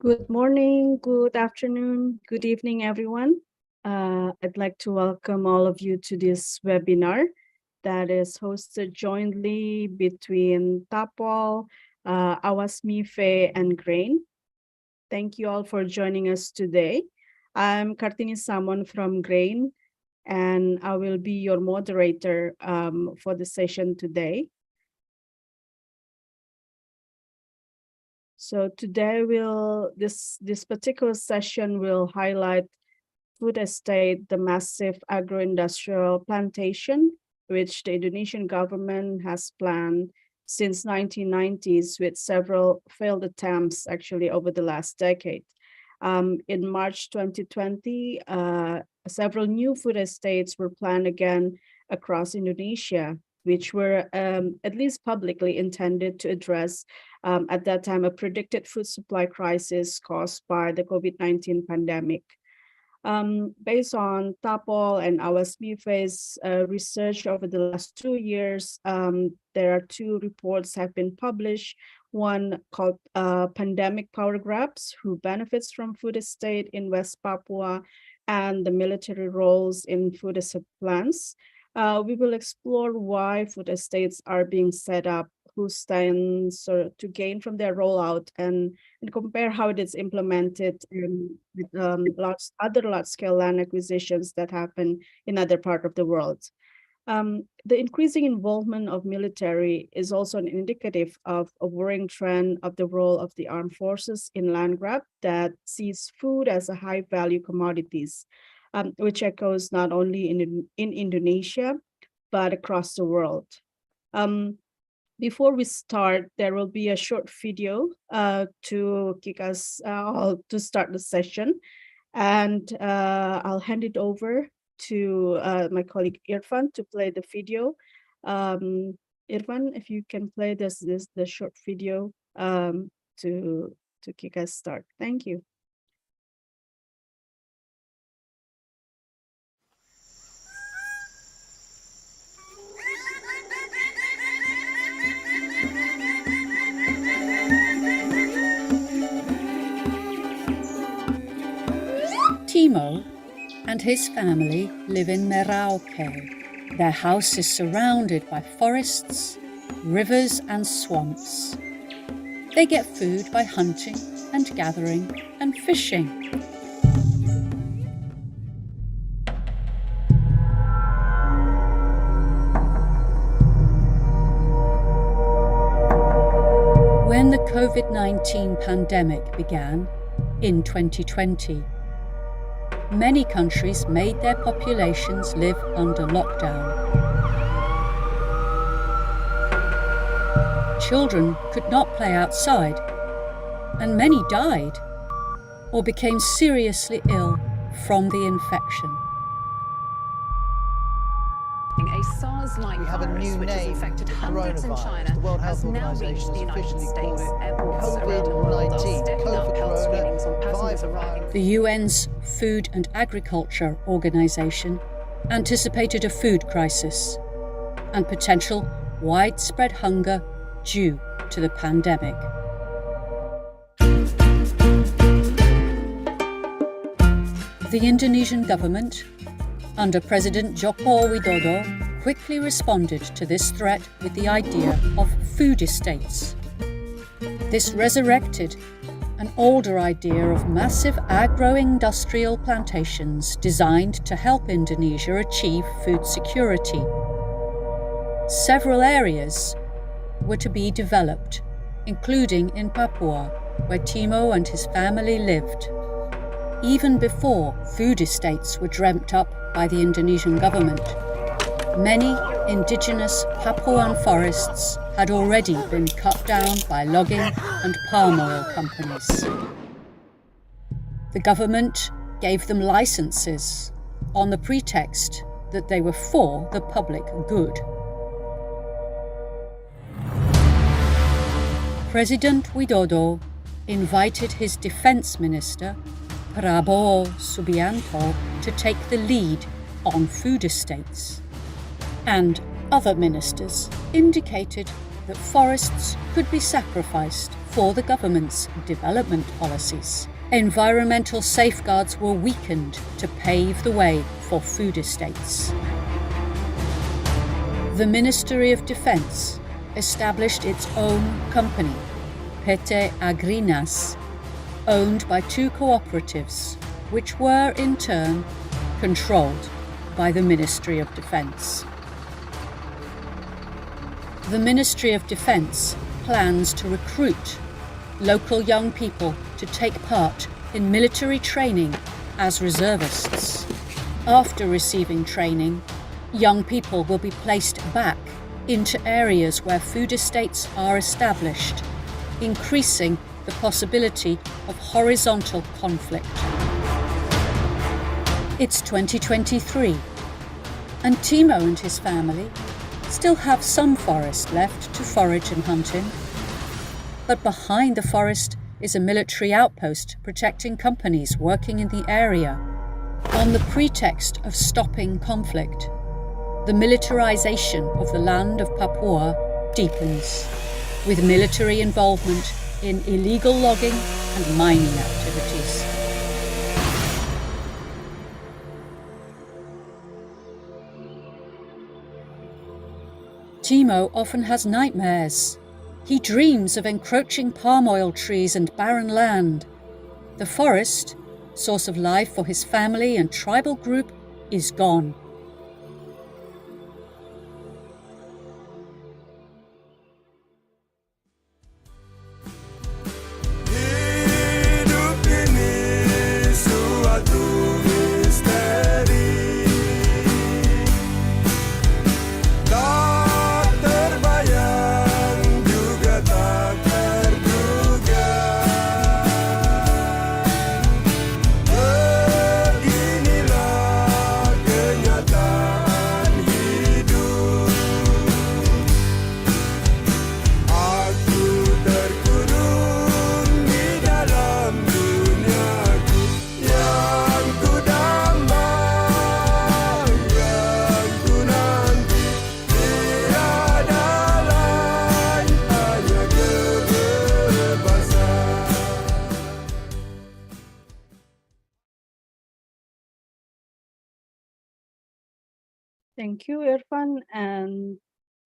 Good morning, good afternoon, good evening, everyone. I'd like to welcome all of you to this webinar that is hosted jointly between TAPOL, awasMIFEE, and GRAIN. Thank you all for joining us today. I'm Kartini Samon from GRAIN, and I will be your moderator for the session today. So today this particular session will highlight food estate, the massive agro-industrial plantation, which the Indonesian government has planned since 1990s with several failed attempts actually over the last decade. In March 2020, several new food estates were planned again across Indonesia, which were at least publicly intended to address at that time a predicted food supply crisis caused by the COVID-19 pandemic. Based on TAPOL and awasMIFEE's research over the last 2 years, there are 2 reports have been published. One called Pandemic Power Grabs, Who Benefits from Food Estate in West Papua, and the Military Roles in Food Estate Plans. We will explore why food estates are being set up, who stands to gain from their rollout, and compare how it is implemented with other large-scale land acquisitions that happen in other parts of the world. The increasing involvement of military is also an indicative of a worrying trend of the role of the armed forces in land grab that sees food as a high-value commodities, which echoes not only in Indonesia, but across the world. Before we start, there will be a short video to kick us to start the session, and I'll hand it over to my colleague Irfan to play the video. Irfan, if you can play the short video to kick us start. Thank you. Timo and his family live in Merauke. Their house is surrounded by forests, rivers and swamps. They get food by hunting and gathering and fishing. When the COVID-19 pandemic began in 2020, many countries made their populations live under lockdown. Children could not play outside, and many died or became seriously ill from the infection. A SARS-like virus, which has infected hundreds in China, has now reached the United States. Airports around the world are stepping up health screenings on passengers arriving. The UN's Food and Agriculture Organization anticipated a food crisis and potential widespread hunger due to the pandemic. The Indonesian government, under President Joko Widodo, quickly responded to this threat with the idea of food estates. This resurrected an older idea of massive agro-industrial plantations designed to help Indonesia achieve food security. Several areas were to be developed, including in Papua, where Timo and his family lived. Even before food estates were dreamt up by the Indonesian government, many indigenous Papuan forests had already been cut down by logging and palm oil companies. The government gave them licenses on the pretext that they were for the public good. President Widodo invited his defense minister, Prabowo Subianto, to take the lead on food estates, and other ministers indicated that forests could be sacrificed for the government's development policies. Environmental safeguards were weakened to pave the way for food estates. The Ministry of Defence established its own company, PT Agrinas, owned by two cooperatives, which were in turn controlled by the Ministry of Defence. The Ministry of Defence plans to recruit local young people to take part in military training as reservists. After receiving training, young people will be placed back into areas where food estates are established, increasing the possibility of horizontal conflict. It's 2023, and Timo and his family still have some forest left to forage and hunt in. But behind the forest is a military outpost protecting companies working in the area. On the pretext of stopping conflict, the militarization of the land of Papua deepens, with military involvement in illegal logging and mining activities. Timo often has nightmares. He dreams of encroaching palm oil trees and barren land. The forest, source of life for his family and tribal group, is gone. Thank you, Irfan. And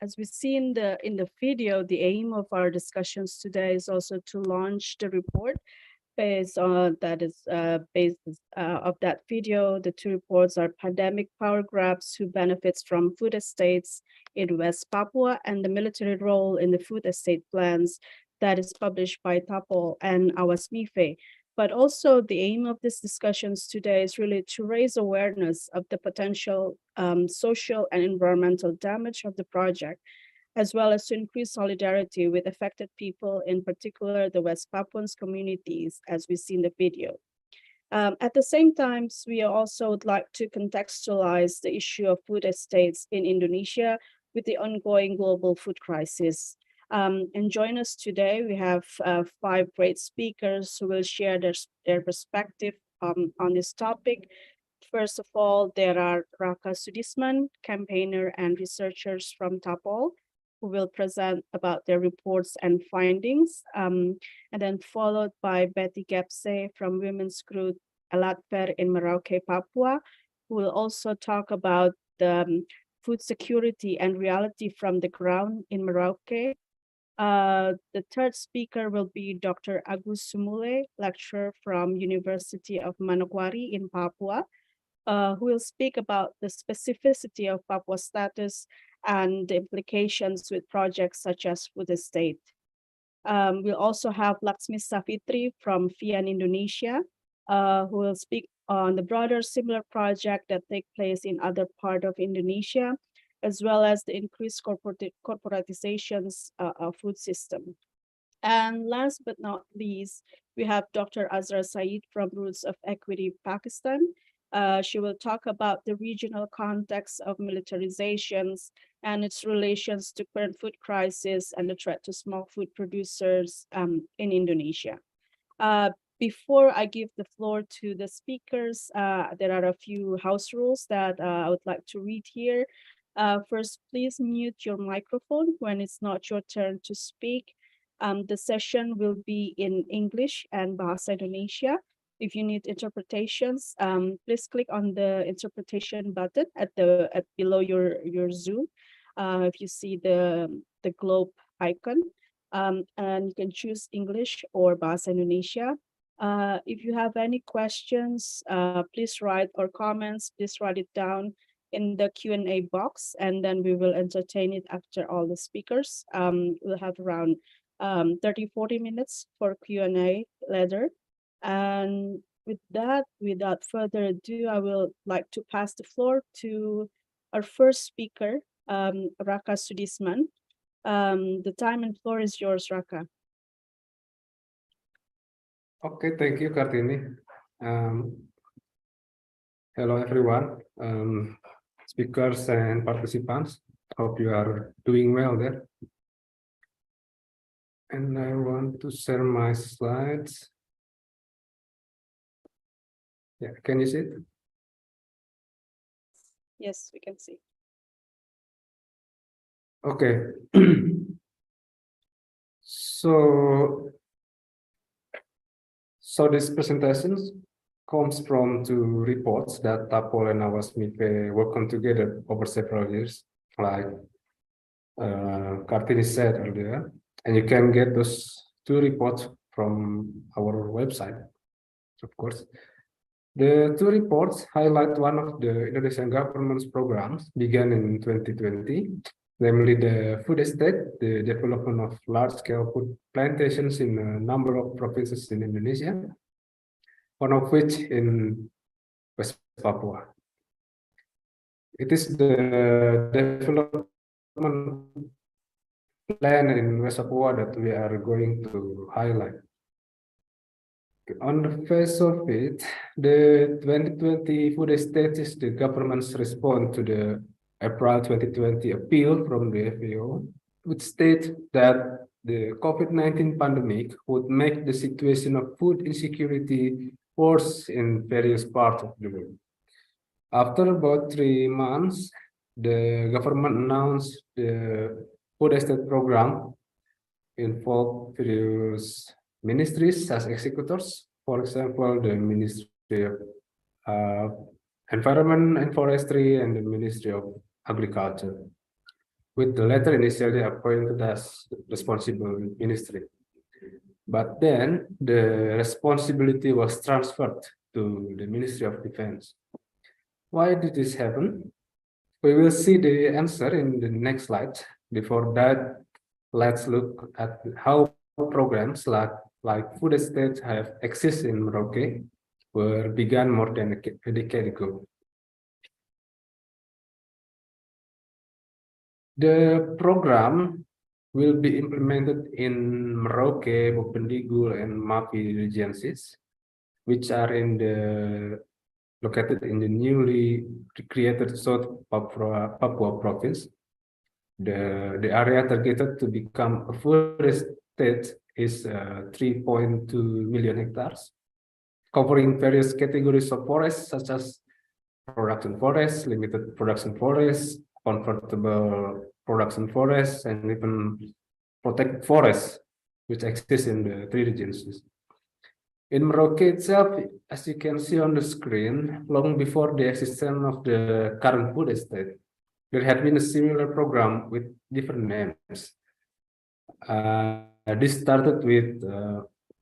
as we see in the video, the aim of our discussions today is also to launch the report based on of that video. The two reports are Pandemic Power Grabs, Who Benefits from Food Estates in West Papua, and the Military Role in the Food Estate Plans, that is published by TAPOL and awasMIFEE. But also the aim of these discussions today is really to raise awareness of the potential social and environmental damage of the project, as well as to increase solidarity with affected people, in particular the West Papuans communities, as we see in the video. At the same time, we also would like to contextualize the issue of food estates in Indonesia with the ongoing global food crisis. And join us today, we have 5 great speakers who will share their perspective on this topic. First of all, there are Raka Sudisman, campaigner and researchers from TAPOL, who will present about their reports and findings, and then followed by Betty Gepse from Women's Group Alatper in Merauke, Papua, who will also talk about the food security and reality from the ground in Merauke. The third speaker will be Dr. Agus Sumule, lecturer from University of Manokwari in Papua, who will speak about the specificity of Papua status and the implications with projects such as food estate. We'll also have Laksmi Savitri from FIAN Indonesia, who will speak on the broader similar project that take place in other part of Indonesia, as well as the increased corporatizations of food system. And last but not least, we have Dr. Azra Saeed from Roots of Equity, Pakistan. She will talk about the regional context of militarizations and its relations to current food crisis and the threat to small food producers in Indonesia. Before I give the floor to the speakers, there are a few house rules that I would like to read here. First, please mute your microphone when it's not your turn to speak. The session will be in English and Bahasa Indonesia. If you need interpretations, please click on the interpretation button at below your Zoom. If you see the globe icon, and you can choose English or Bahasa Indonesia. If you have any questions, please write, or comments, please write it down in the Q&A box, and then we will entertain it after all the speakers. We'll have around 30-40 minutes for Q&A later. And with that, without further ado, I will like to pass the floor to our first speaker, Raka Sudisman. The time and floor is yours, Raka. Okay, thank you, Kartini. Hello, everyone, speakers and participants. Hope you are doing well there. And I want to share my slides. Yeah, can you see it? Yes, we can see. Okay. So this presentation comes from two reports that TAPOL and awasMIFEE work on together over several years, like Kartini said earlier. And you can get those two reports from our website, of course. The two reports highlight one of the Indonesian government's programs began in 2020, namely the food estate, the development of large-scale food plantations in a number of provinces in Indonesia, one of which in West Papua. It is the development plan in West Papua that we are going to highlight. On the face of it, the 2020 food estate is the government's response to the April 2020 appeal from the FAO, which states that the COVID-19 pandemic would make the situation of food insecurity worse in various parts of the world. After about 3 months, the government announced the food estate program involved various ministries as executors, for example, the Ministry of Environment and Forestry and the Ministry of Agriculture, with the latter initially appointed as responsible ministry. But then the responsibility was transferred to the Ministry of Defense. Why did this happen? We will see the answer in the next slide. Before that, let's look at how programs like food estates have existed in Merauke, were began more than a decade ago. The program will be implemented in Merauke, Bopendigul, and MIFEE regions, which are located in the newly created South Papua province. The area targeted to become a food estate is 3.2 million hectares, covering various categories of forests such as production forests, limited production forests, convertible production forests, and even protected forests, which exist in the 3 regions. In Merauke itself, as you can see on the screen, long before the existence of the current food estate, there had been a similar program with different names. This started with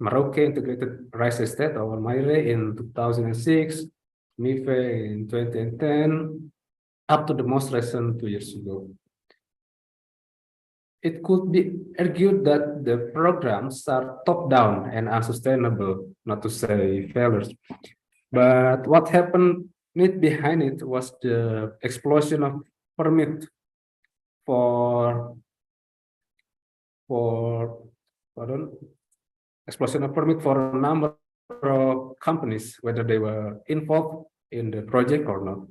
Merauke Integrated Rice Estate, or MIRE, in 2006, MIFEE in 2010, up to the most recent 2 years ago. It could be argued that the programs are top-down and unsustainable, not to say failures. But what happened behind it was the explosion of permit for a number of companies, whether they were involved in the project or not.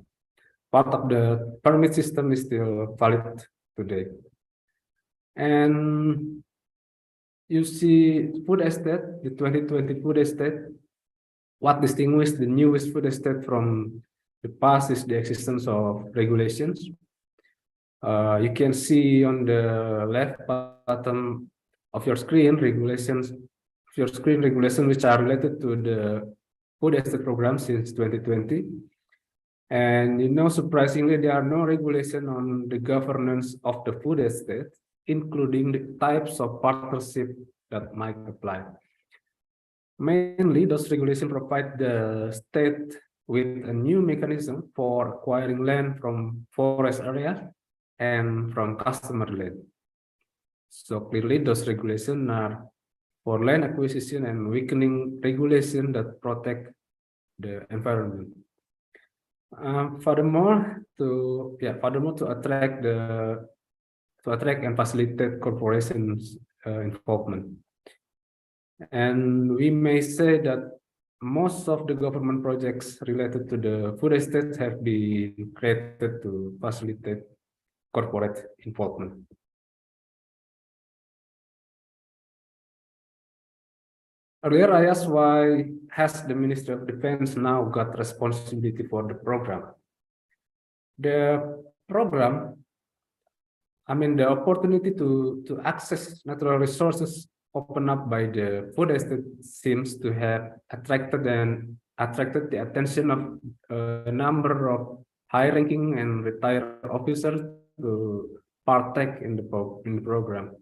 Part of the permit system is still valid today. And you see food estate, the 2020 food estate, what distinguishes the newest food estate from the past is the existence of regulations. You can see on the left bottom of your screen regulations, which are related to the food estate program since 2020. And surprisingly, there are no regulation on the governance of the food estate, including the types of partnership that might apply. Mainly, those regulations provide the state with a new mechanism for acquiring land from forest area and from customer land. So clearly, those regulations are for land acquisition and weakening regulation that protect the environment. Furthermore, to attract and facilitate corporations involvement. And we may say that most of the government projects related to the food estate have been created to facilitate corporate involvement. Earlier, I asked why has the Ministry of Defense now got responsibility for the program? The program, the opportunity to access natural resources opened up by the food estate seems to have attracted the attention of a number of high-ranking and retired officers to partake in the program,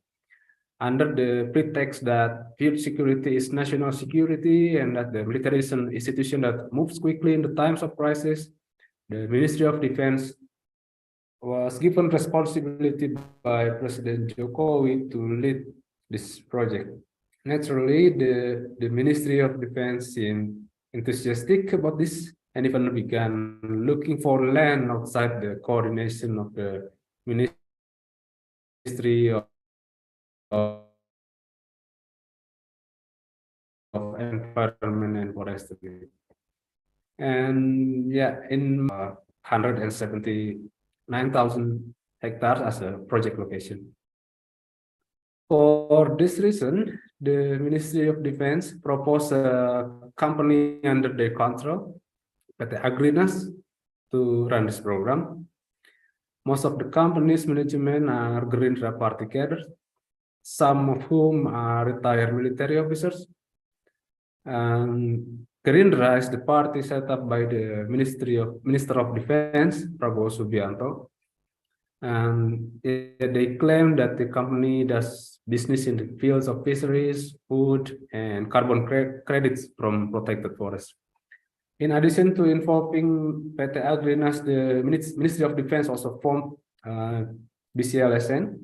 under the pretext that food security is national security and that the military is an institution that moves quickly in the times of crisis. The Ministry of Defense was given responsibility by President Jokowi to lead this project. Naturally, the Ministry of Defense seemed enthusiastic about this and even began looking for land outside the coordination of the Ministry of Environment and Forestry. And in 179,000 hectares as a project location. For this reason, the Ministry of Defense proposed a company under their control, PT Agrinas, to run this program. Most of the company's management are Gerindra party cadres, some of whom are retired military officers. Gerindra is the party set up by the Minister of Defense, Prabowo Subianto. And they claim that the company does business in the fields of fisheries, food, and carbon credits from protected forests. In addition to involving PT Agrinas, the Ministry of Defense also formed BCLSN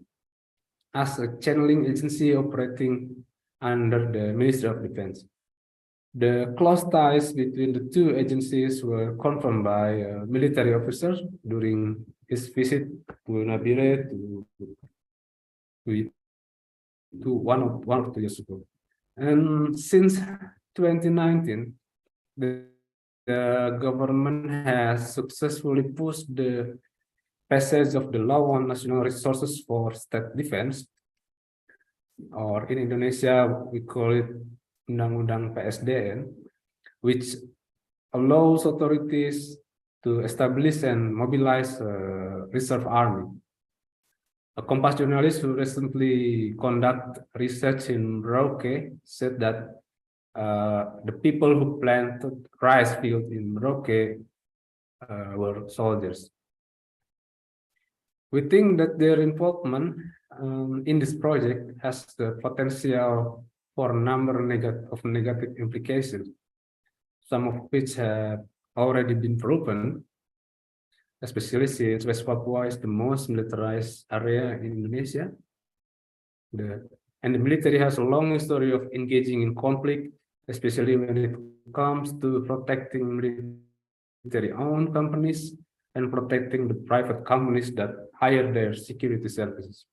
as a channeling agency operating under the Ministry of Defense. The close ties between the two agencies were confirmed by a military officer during his visit to Nabire to one or 2 years ago. And since 2019, the government has successfully pushed the passage of the Law on National Resources for State Defense, or in Indonesia we call it Undang-Undang PSDN, which allows authorities to establish and mobilize a reserve army. A Kompas journalist who recently conducted research in Merauke said that the people who planted rice fields in Merauke were soldiers. We think that their involvement in this project has the potential for a number of negative implications, some of which have already been proven, especially since West Papua is the most militarized area in Indonesia. And the military has a long history of engaging in conflict, especially when it comes to protecting military-owned companies and protecting the private companies that hire their security services.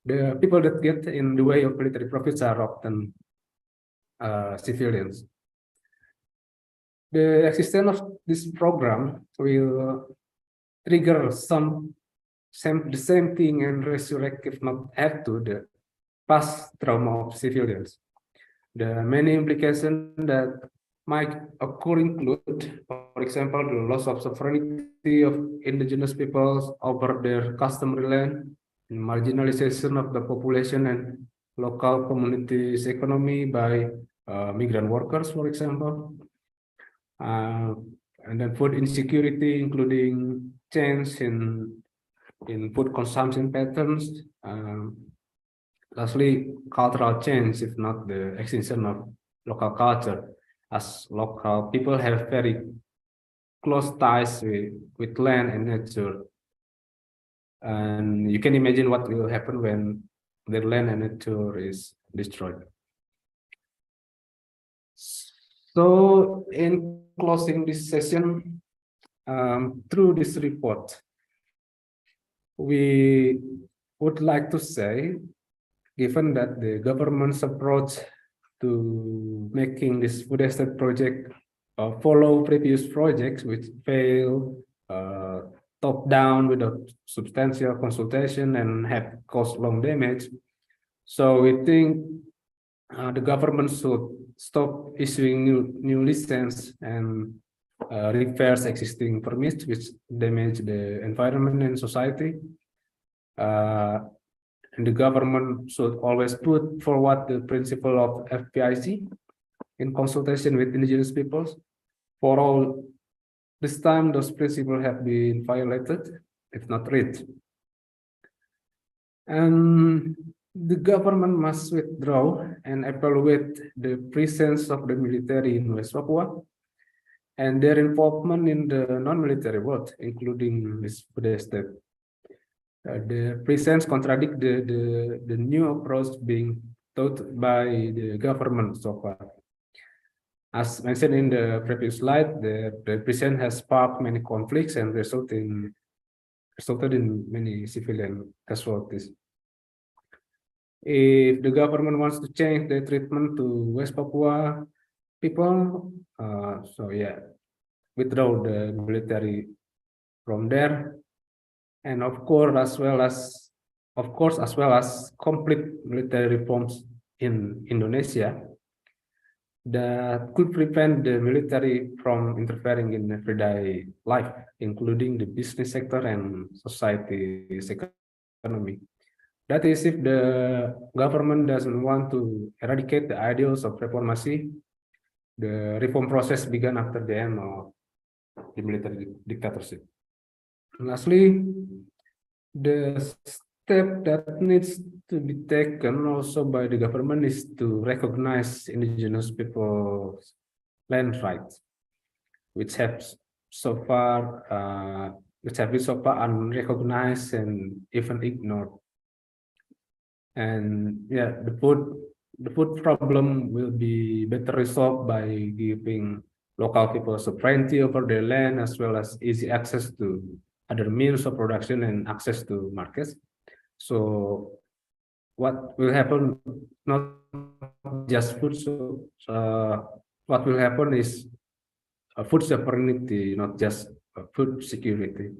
The people that get in the way of military profits are often civilians. The existence of this program will trigger the same thing and resurrect, if not add to, the past trauma of civilians. The many implications that might occur include, for example, the loss of sovereignty of indigenous peoples over their customary land, marginalization of the population, and local communities' economy by migrant workers, for example. And then food insecurity, including change in food consumption patterns. Lastly, cultural change, if not the extinction of local culture, as local people have very close ties with land and nature. And you can imagine what will happen when their land and nature is destroyed. So in closing this session, through this report, we would like to say, given that the government's approach to making this food estate project follow previous projects which failed top down without substantial consultation and have caused long damage. So we think the government should stop issuing new license and reverse existing permits which damage the environment and society. And the government should always put forward the principle of FPIC in consultation with indigenous peoples. For all this time, those principles have been violated, if not read. And the government must withdraw and evaluate the presence of the military in West Papua and their involvement in the non-military world, including this food estate. The presence contradict the new approach being taught by the government so far. As mentioned in the previous slide, the presence has sparked many conflicts and resulted in many civilian casualties. If the government wants to change the treatment to West Papua people, so yeah, withdraw the military from there. And of course, as well as complete military reforms in Indonesia that could prevent the military from interfering in everyday life, including the business sector and society's economy. That is, if the government doesn't want to eradicate the ideals of reformasi, the reform process began after the end of the military dictatorship. Lastly, the step that needs to be taken also by the government is to recognize indigenous people's land rights, which have been so far unrecognized and even ignored. And yeah, the food problem will be better resolved by giving local people sovereignty over their land, as well as easy access to other means of production and access to markets. So what will happen, not just food, what will happen is food sovereignty, not just food security.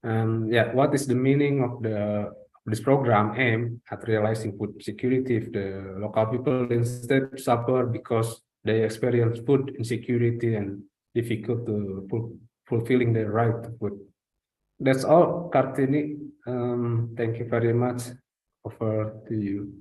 Yeah, what is the meaning of this program aimed at realizing food security if the local people instead suffer because they experience food insecurity and difficult to fulfilling their right to food? That's all, Kartini. Thank you very much. Over to you.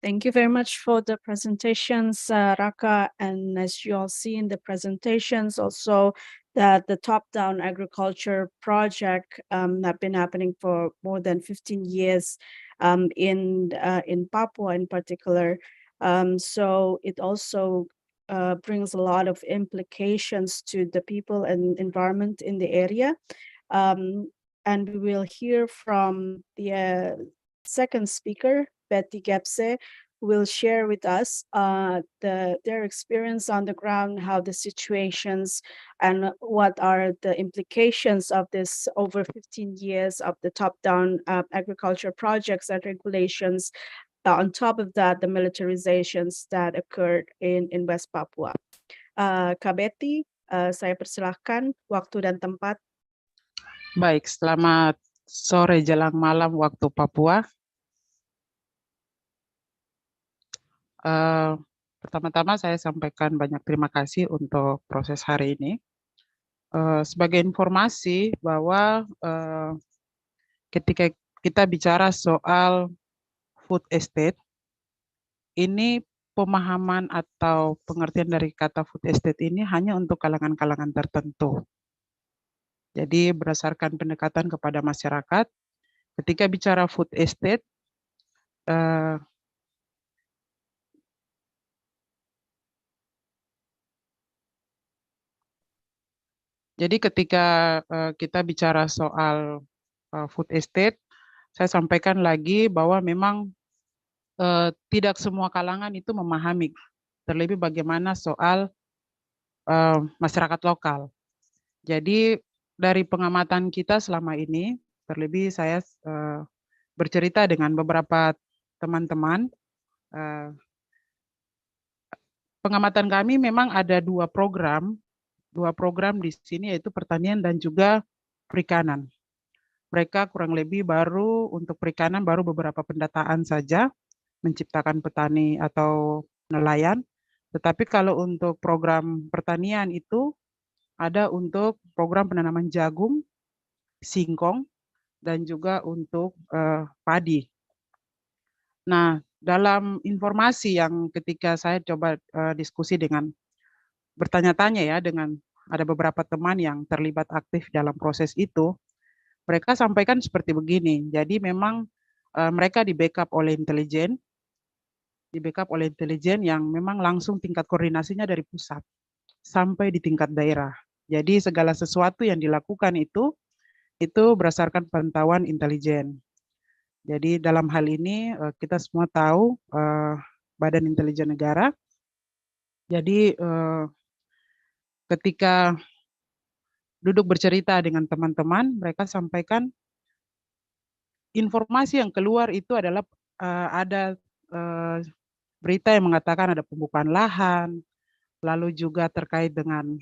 Thank you very much for the presentations, Raka. And as you all see in the presentations, also that the top-down agriculture project have been happening for more than 15 years in Papua in particular. So it also brings a lot of implications to the people and environment in the area. And we will hear from the second speaker, Betty Gepse, who will share with us their experience on the ground, how the situations and what are the implications of this over 15 years of the top-down agriculture projects and regulations. On top of that, the militarizations that occurred in West Papua. Kak Betty, saya persilahkan waktu dan tempat. Baik, selamat sore jelang malam waktu Papua. Pertama-tama saya sampaikan banyak terima kasih untuk proses hari ini. Sebagai informasi bahwa ketika kita bicara soal food estate, ini pemahaman atau pengertian dari kata food estate ini hanya untuk kalangan-kalangan tertentu. Jadi berdasarkan pendekatan kepada masyarakat, ketika bicara food estate, jadi ketika kita bicara soal food estate, saya sampaikan lagi bahwa memang tidak semua kalangan itu memahami, terlebih bagaimana soal masyarakat lokal. Jadi dari pengamatan kita selama ini, terlebih saya bercerita dengan beberapa teman-teman, pengamatan kami memang ada dua program di sini, yaitu pertanian dan juga perikanan. Mereka kurang lebih baru untuk perikanan baru beberapa pendataan saja, menciptakan petani atau nelayan. Tetapi kalau untuk program pertanian itu ada untuk program penanaman jagung, singkong, dan juga untuk padi. Nah, dalam informasi yang ketika saya coba diskusi dengan bertanya-tanya ya dengan ada beberapa teman yang terlibat aktif dalam proses itu, mereka sampaikan seperti begini. Jadi memang mereka di-backup oleh intelijen, yang memang langsung tingkat koordinasinya dari pusat sampai di tingkat daerah. Jadi segala sesuatu yang dilakukan itu berdasarkan pantauan intelijen. Jadi dalam hal ini kita semua tahu Badan Intelijen Negara. Jadi ketika duduk bercerita dengan teman-teman, mereka sampaikan informasi yang keluar itu adalah ada berita yang mengatakan ada pembukaan lahan, lalu juga terkait dengan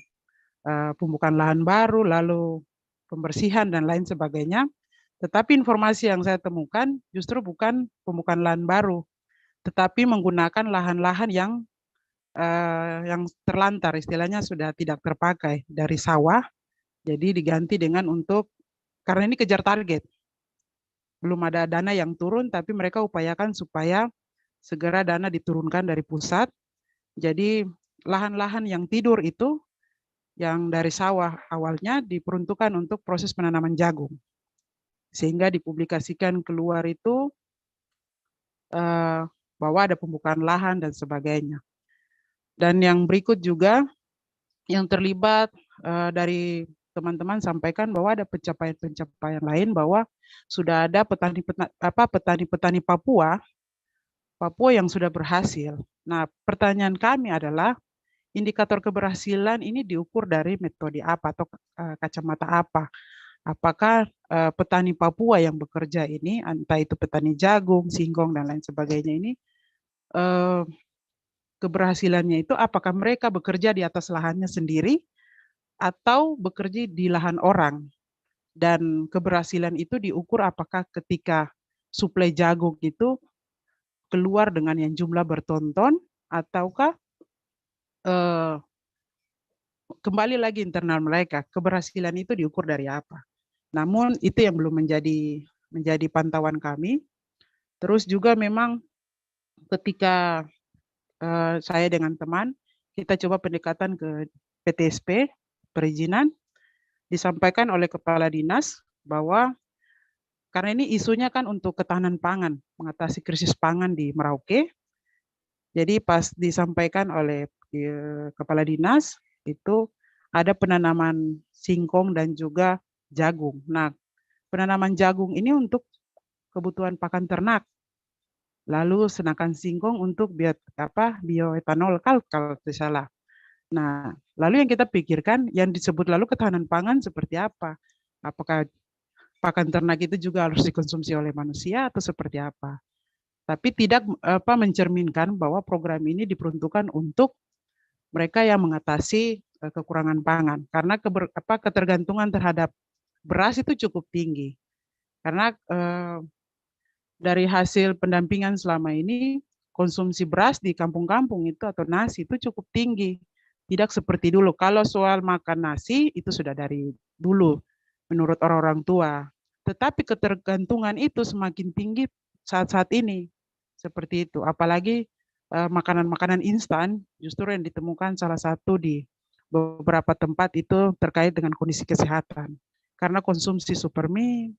pembukaan lahan baru, lalu pembersihan dan lain sebagainya. Tetapi informasi yang saya temukan justru bukan pembukaan lahan baru, tetapi menggunakan lahan-lahan yang terlantar, istilahnya sudah tidak terpakai dari sawah, jadi diganti dengan untuk, karena ini kejar target. Belum ada dana yang turun, tapi mereka upayakan supaya segera dana diturunkan dari pusat. Jadi lahan-lahan yang tidur itu, yang dari sawah awalnya diperuntukkan untuk proses penanaman jagung. Sehingga dipublikasikan keluar itu bahwa ada pembukaan lahan dan sebagainya. Dan yang berikut juga yang terlibat dari teman-teman sampaikan bahwa ada pencapaian-pencapaian lain, bahwa sudah ada petani Papua yang sudah berhasil. Nah, pertanyaan kami adalah indikator keberhasilan ini diukur dari metode apa atau kacamata apa? Apakah petani Papua yang bekerja ini, entah itu petani jagung, singkong, dan lain sebagainya ini, keberhasilannya itu apakah mereka bekerja di atas lahannya sendiri atau bekerja di lahan orang? Dan keberhasilan itu diukur apakah ketika suplai jagung itu keluar dengan yang jumlah bertonton, ataukah kembali lagi internal mereka, keberhasilan itu diukur dari apa? Namun itu yang belum menjadi pantauan kami. Terus juga memang ketika saya dengan teman, kita coba pendekatan ke PTSP, perizinan, disampaikan oleh Kepala Dinas bahwa karena ini isunya kan untuk ketahanan pangan, mengatasi krisis pangan di Merauke. Jadi pas disampaikan oleh Kepala Dinas, itu ada penanaman singkong dan juga jagung. Nah, penanaman jagung ini untuk kebutuhan pakan ternak. Lalu sedangkan singkong untuk bioetanol kalau tidak salah. Nah, lalu yang kita pikirkan yang disebut lalu ketahanan pangan seperti apa? Apakah pakan ternak itu juga harus dikonsumsi oleh manusia atau seperti apa? Tapi tidak mencerminkan bahwa program ini diperuntukkan untuk mereka yang mengatasi kekurangan pangan, karena ketergantungan terhadap beras itu cukup tinggi. Karena dari hasil pendampingan selama ini, konsumsi beras di kampung-kampung itu atau nasi itu cukup tinggi. Tidak seperti dulu. Kalau soal makan nasi itu sudah dari dulu menurut orang-orang tua. Tetapi ketergantungan itu semakin tinggi saat-saat ini. seperti itu. Apalagi makanan-makanan instan justru yang ditemukan salah satu di beberapa tempat itu terkait dengan kondisi kesehatan. Karena konsumsi supermie,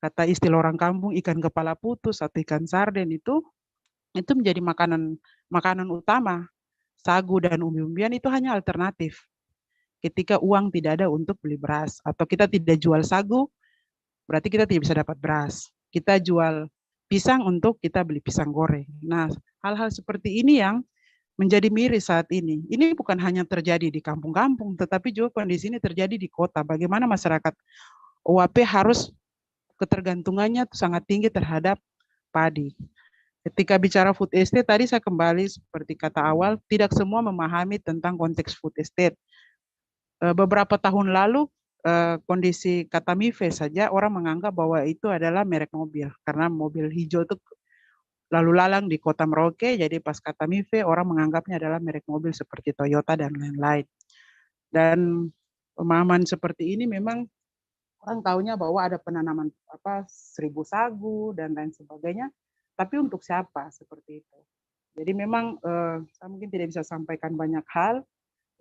kata istilah orang kampung, ikan kepala putus atau ikan sarden itu menjadi makanan utama. Sagu dan umbi-umbian itu hanya alternatif. Ketika uang tidak ada untuk beli beras, atau kita tidak jual sagu, berarti kita tidak bisa dapat beras. Kita jual pisang untuk kita beli pisang goreng. Nah, hal-hal seperti ini yang menjadi miris saat ini. Ini bukan hanya terjadi di kampung-kampung, tetapi juga kondisi ini terjadi di kota. Bagaimana masyarakat OAP harus ketergantungannya sangat tinggi terhadap padi. Ketika bicara food estate, tadi saya kembali seperti kata awal, tidak semua memahami tentang konteks food estate. Beberapa tahun lalu, kondisi kata MIFEE saja, orang menganggap bahwa itu adalah merek mobil. Karena mobil hijau itu lalu lalang di kota Merauke, jadi pas kata MIFEE, orang menganggapnya adalah merek mobil seperti Toyota dan lain-lain. Dan pemahaman seperti ini memang orang tahunya bahwa ada penanaman 1000 sagu dan lain sebagainya, tapi untuk siapa seperti itu. Jadi memang saya mungkin tidak bisa sampaikan banyak hal,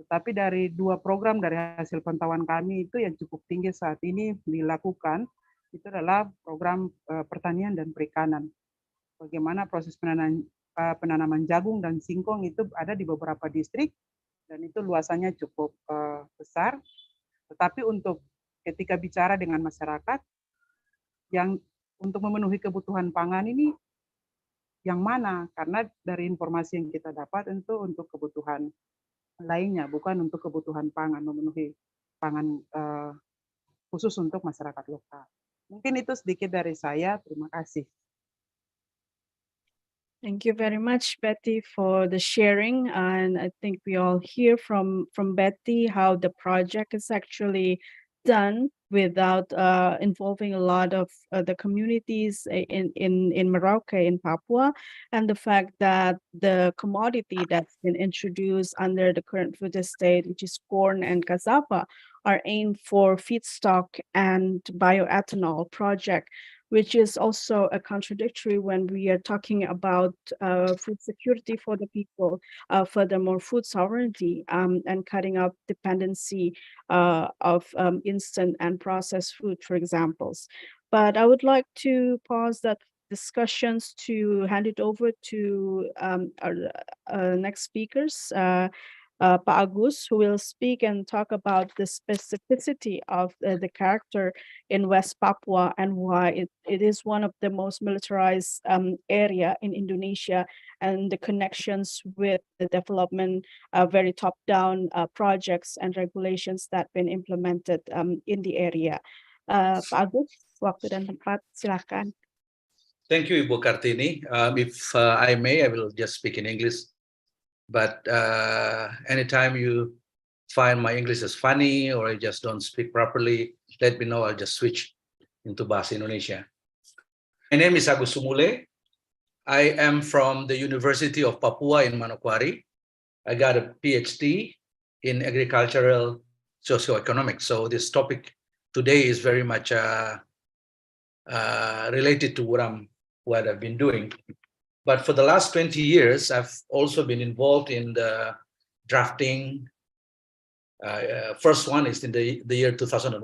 tetapi dari 2 program dari hasil pantauan kami itu yang cukup tinggi saat ini dilakukan, itu adalah program pertanian dan perikanan. Bagaimana proses penanaman jagung dan singkong itu ada di beberapa distrik, dan itu luasannya cukup besar. Tetapi untuk ketika bicara dengan masyarakat, yang untuk memenuhi kebutuhan pangan ini yang mana? Karena dari informasi yang kita dapat itu untuk kebutuhan lainnya, bukan untuk kebutuhan pangan, memenuhi pangan khusus untuk masyarakat lokal. Mungkin itu sedikit dari saya. Terima kasih. Thank you very much, Betty, for the sharing. And I think we all hear from Betty how the project is actually done without involving a lot of the communities in Merauke, in Papua, and the fact that the commodity that's been introduced under the current food estate, which is corn and cassava, are aimed for feedstock and bioethanol project, which is also a contradictory when we are talking about food security for the people, furthermore food sovereignty, and cutting out dependency of instant and processed food, for examples. But I would like to pause that discussions to hand it over to our next speakers, Pak Agus, who will speak and talk about the specificity of the character in West Papua and why it is one of the most militarized area in Indonesia, and the connections with the development of very top-down projects and regulations that have been implemented in the area. Pak Agus, waktu dan tempat, silakan. Thank you, Ibu Kartini. If I may, I will just speak in English. But anytime you find my English is funny or I just don't speak properly, let me know. I'll just switch into Bahasa Indonesia. My name is Agus Sumule. I am from the University of Papua in Manokwari. I got a PhD in agricultural socioeconomics. So this topic today is very much related to what I've been doing. But for the last 20 years, I've also been involved in the drafting. First one is in the year 2001,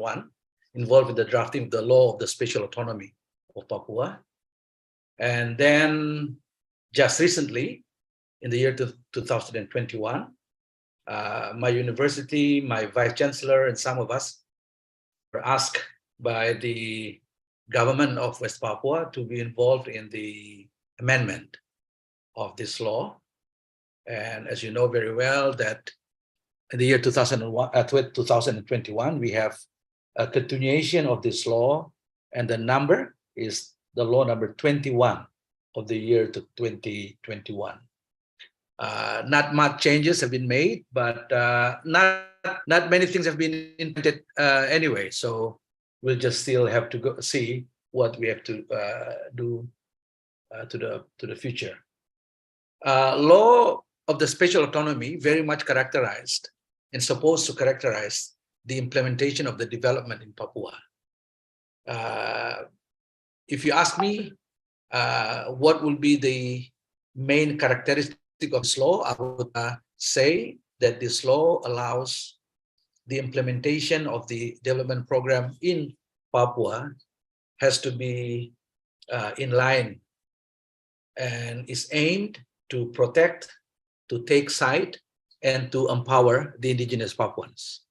involved in the drafting of the law of the special autonomy of Papua. And then just recently, in the year 2021, my university, my vice chancellor, and some of us were asked by the government of West Papua to be involved in the amendment of this law. And as you know very well, that in the year 2021, we have a continuation of this law, and the number is the law number 21 of the year 2021. Not much changes have been made, but not many things have been implemented anyway. So we'll just still have to go see what we have to do to the future. Law of the special autonomy very much characterized and supposed to characterize the implementation of the development in Papua. If you ask me what will be the main characteristic of this law, I would say that this law allows the implementation of the development program in Papua has to be in line and is aimed to protect, to take side, and to empower the indigenous Papuans.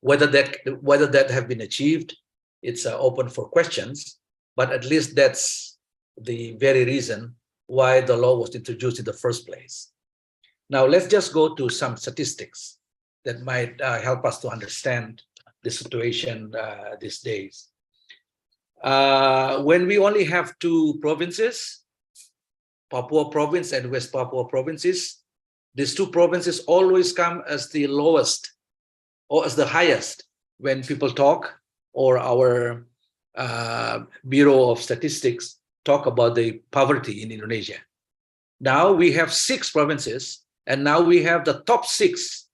Whether that have been achieved, it's open for questions, but at least that's the very reason why the law was introduced in the first place. Now let's just go to some statistics that might help us to understand the situation these days. When we only have two provinces, Papua province and West Papua provinces, these two provinces always come as the lowest or as the highest when people talk, or our Bureau of Statistics talk about the poverty in Indonesia. Now we have 6 provinces, and now we have the top 6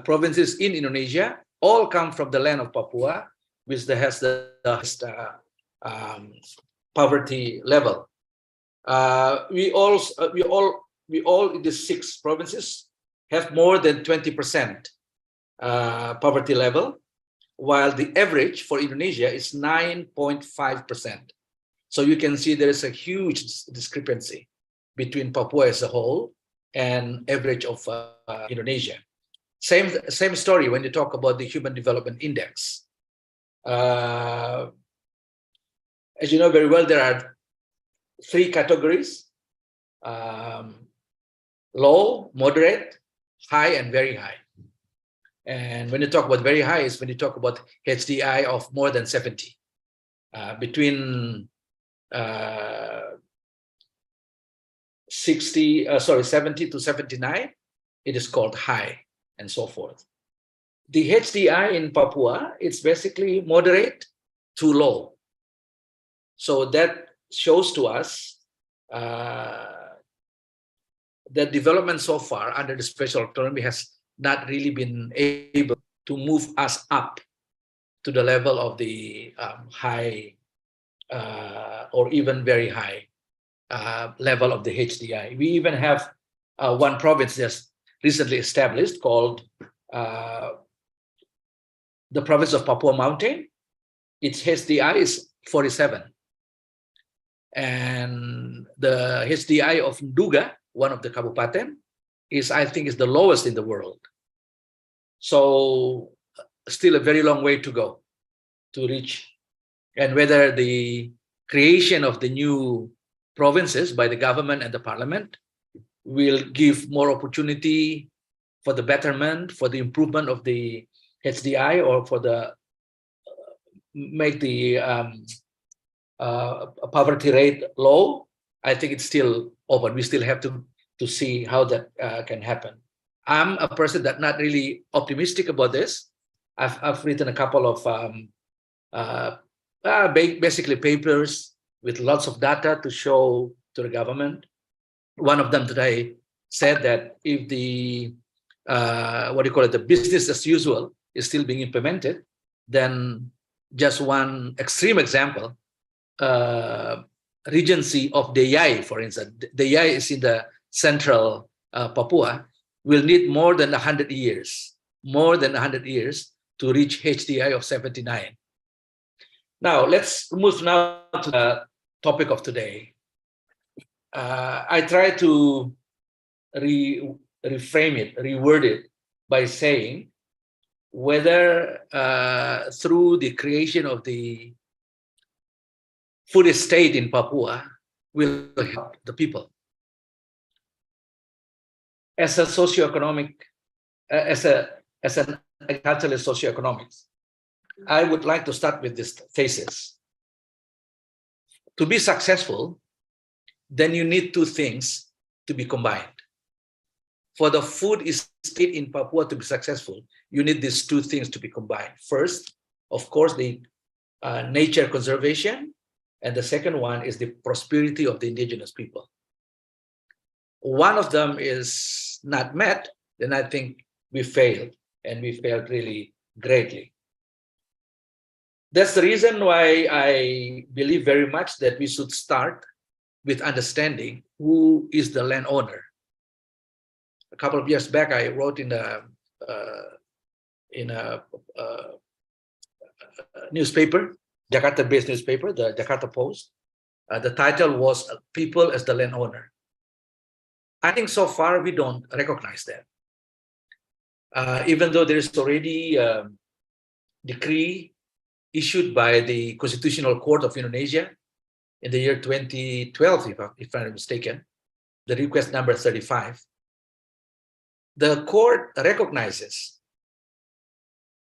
provinces in Indonesia, all come from the land of Papua, which has the highest poverty level. We all in the 6 provinces have more than 20% poverty level, while the average for Indonesia is 9.5%. So you can see there is a huge discrepancy between Papua as a whole and average of Indonesia. Same story when you talk about the Human Development Index. As you know very well, there are 3 categories: low, moderate, high, and very high. And when you talk about very high, is when you talk about HDI of more than 70. Between 70 to 79, it is called high, and so forth. The HDI in Papua, it's basically moderate to low. So that shows to us that development so far under the special autonomy has not really been able to move us up to the level of the high or even very high level of the HDI. We even have one province just recently established called the province of Papua Mountain. Its HDI is 47. And the HDI of Nduga, one of the kabupaten, is, I think, is the lowest in the world. So still a very long way to go to reach. And whether the creation of the new provinces by the government and the parliament will give more opportunity for the betterment, for the improvement of the HDI, or for the make the poverty rate low, I think it's still open. We still have to see how that can happen. I'm a person that's not really optimistic about this. I've written a couple of basically papers with lots of data to show to the government. One of them today said that if the the business as usual is still being implemented, then just one extreme example, Regency of Deyai, for instance. Deyai is in the central Papua, will need more than 100 years, to reach HDI of 79. Now, let's move now to the topic of today. I try to reframe it, reword it by saying whether through the creation of the food estate in Papua will help the people. As a socioeconomic, as an agricultural socioeconomics, I would like to start with this thesis. To be successful, then you need 2 things to be combined. For the food estate in Papua to be successful, you need these 2 things to be combined. First, of course, the nature conservation, and the second one is the prosperity of the indigenous people. One of them is not met, then I think we failed, and we failed really greatly. That's the reason why I believe very much that we should start with understanding who is the landowner. A couple of years back, I wrote in a newspaper, Jakarta-based newspaper, the Jakarta Post. The title was "People as the Landowner." I think so far we don't recognize that. Even though there is already a decree issued by the Constitutional Court of Indonesia in the year 2012, if I'm not mistaken, the request number 35, the court recognizes,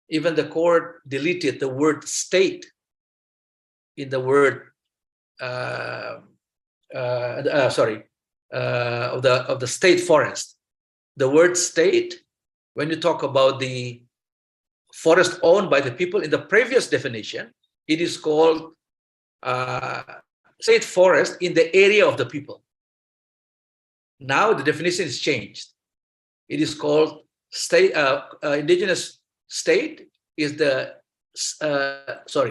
even the court deleted the word state in the word, of the state forest. The word state, when you talk about the forest owned by the people, in the previous definition, it is called state forest in the area of the people. Now the definition is changed. It is called state, indigenous state is the,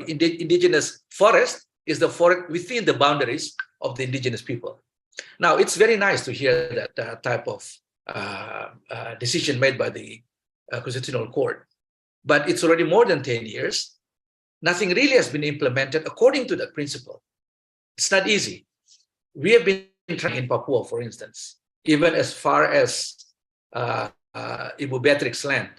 indigenous forest is the forest within the boundaries of the indigenous people. Now, it's very nice to hear that type of decision made by the Constitutional Court, but it's already more than 10 years. Nothing really has been implemented according to that principle. It's not easy. We have been trying in Papua, for instance, even as far as Ibu Beatrix land,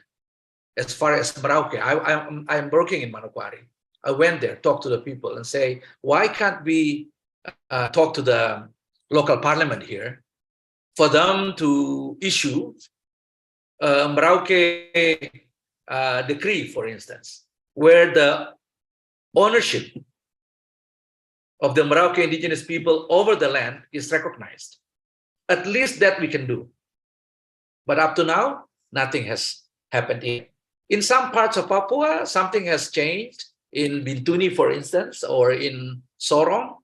as far as Merauke. I'm working in Manokwari. I went there, talked to the people and say, why can't we talk to the local parliament here for them to issue a Merauke decree, for instance, where the ownership of the Merauke indigenous people over the land is recognized. At least that we can do. But up to now, nothing has happened yet. In some parts of Papua, something has changed, in Bintuni, for instance, or in Sorong.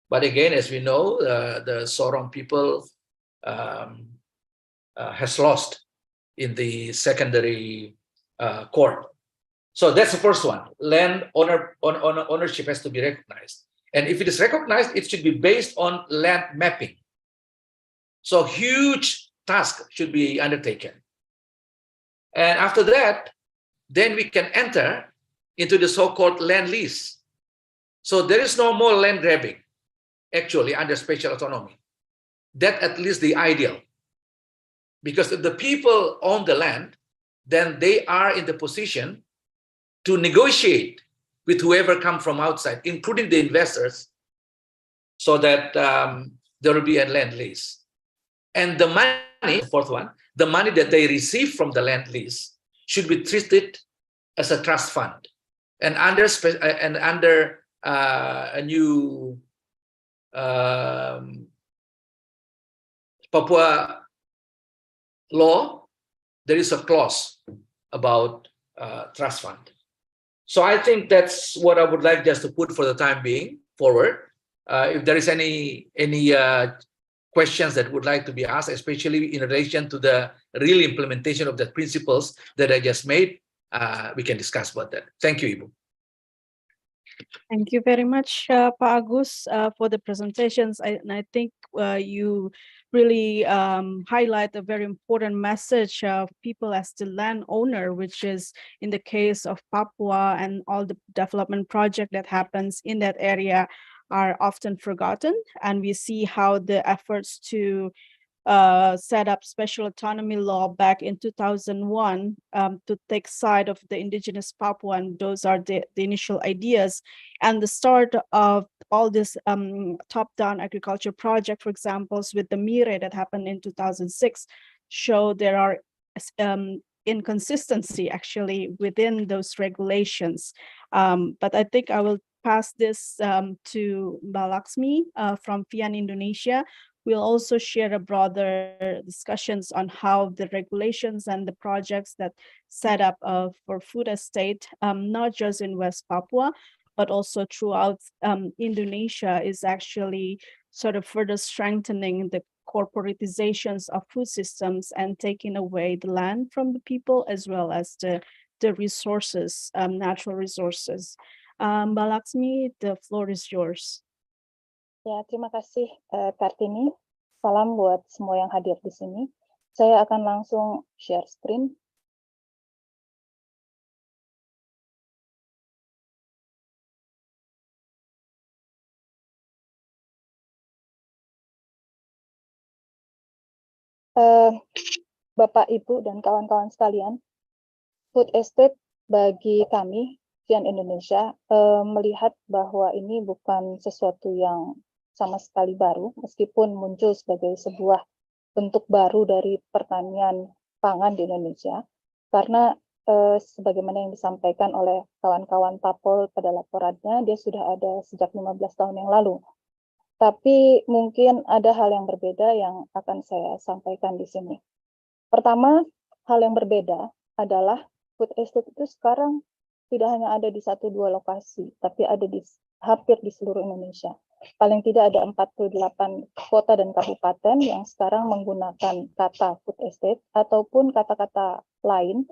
But again, as we know, the Sorong people has lost in the secondary court. So that's the first one. Land ownership has to be recognized. And if it is recognized, it should be based on land mapping. So huge task should be undertaken. And after that, then we can enter into the so-called land lease. So there is no more land grabbing, actually, under special autonomy. That at least the ideal. Because if the people own the land, then they are in the position to negotiate with whoever comes from outside, including the investors, so that there will be a land lease. And the money, fourth one, the money that they receive from the land lease should be treated as a trust fund. And under a new Papua law, there is a clause about trust fund. So I think that's what I would like just to put for the time being forward. If there is any questions that would like to be asked, especially in relation to the real implementation of the principles that I just made, we can discuss about that. Thank you, Ibu. Thank you very much, Pak Agus, for the presentations. And I think you really highlight a very important message of people as the landowner, which is in the case of Papua, and all the development project that happens in that area are often forgotten. And we see how the efforts to set up special autonomy law back in 2001 to take side of the indigenous Papua, and those are the initial ideas. And the start of all this top-down agriculture project, for example, with the MIRE that happened in 2006, show there are inconsistency actually within those regulations. But I think I will pass this to Mbak Laksmi from FIAN Indonesia. We'll also share a broader discussions on how the regulations and the projects that set up for food estate, not just in West Papua, but also throughout Indonesia, is actually sort of further strengthening the corporatizations of food systems and taking away the land from the people, as well as the resources, natural resources. Mbak Laksmi, the floor is yours. Ya, terima kasih Kartini. salam buat semua yang hadir di sini. Saya akan langsung share screen. Bapak, Ibu, dan kawan-kawan sekalian, food estate bagi kami, Kian Indonesia, melihat bahwa ini bukan sesuatu yang sama sekali baru, meskipun muncul sebagai sebuah bentuk baru dari pertanian pangan di Indonesia, karena sebagaimana yang disampaikan oleh kawan-kawan TAPOL pada laporannya, dia sudah ada sejak 15 tahun yang lalu. Tapi mungkin ada hal yang berbeda yang akan saya sampaikan di sini. Pertama, hal yang berbeda adalah food estate itu sekarang tidak hanya ada di 1-2 lokasi, tapi ada di hampir di seluruh Indonesia. Paling tidak ada 48 kota dan kabupaten yang sekarang menggunakan kata food estate ataupun kata-kata lain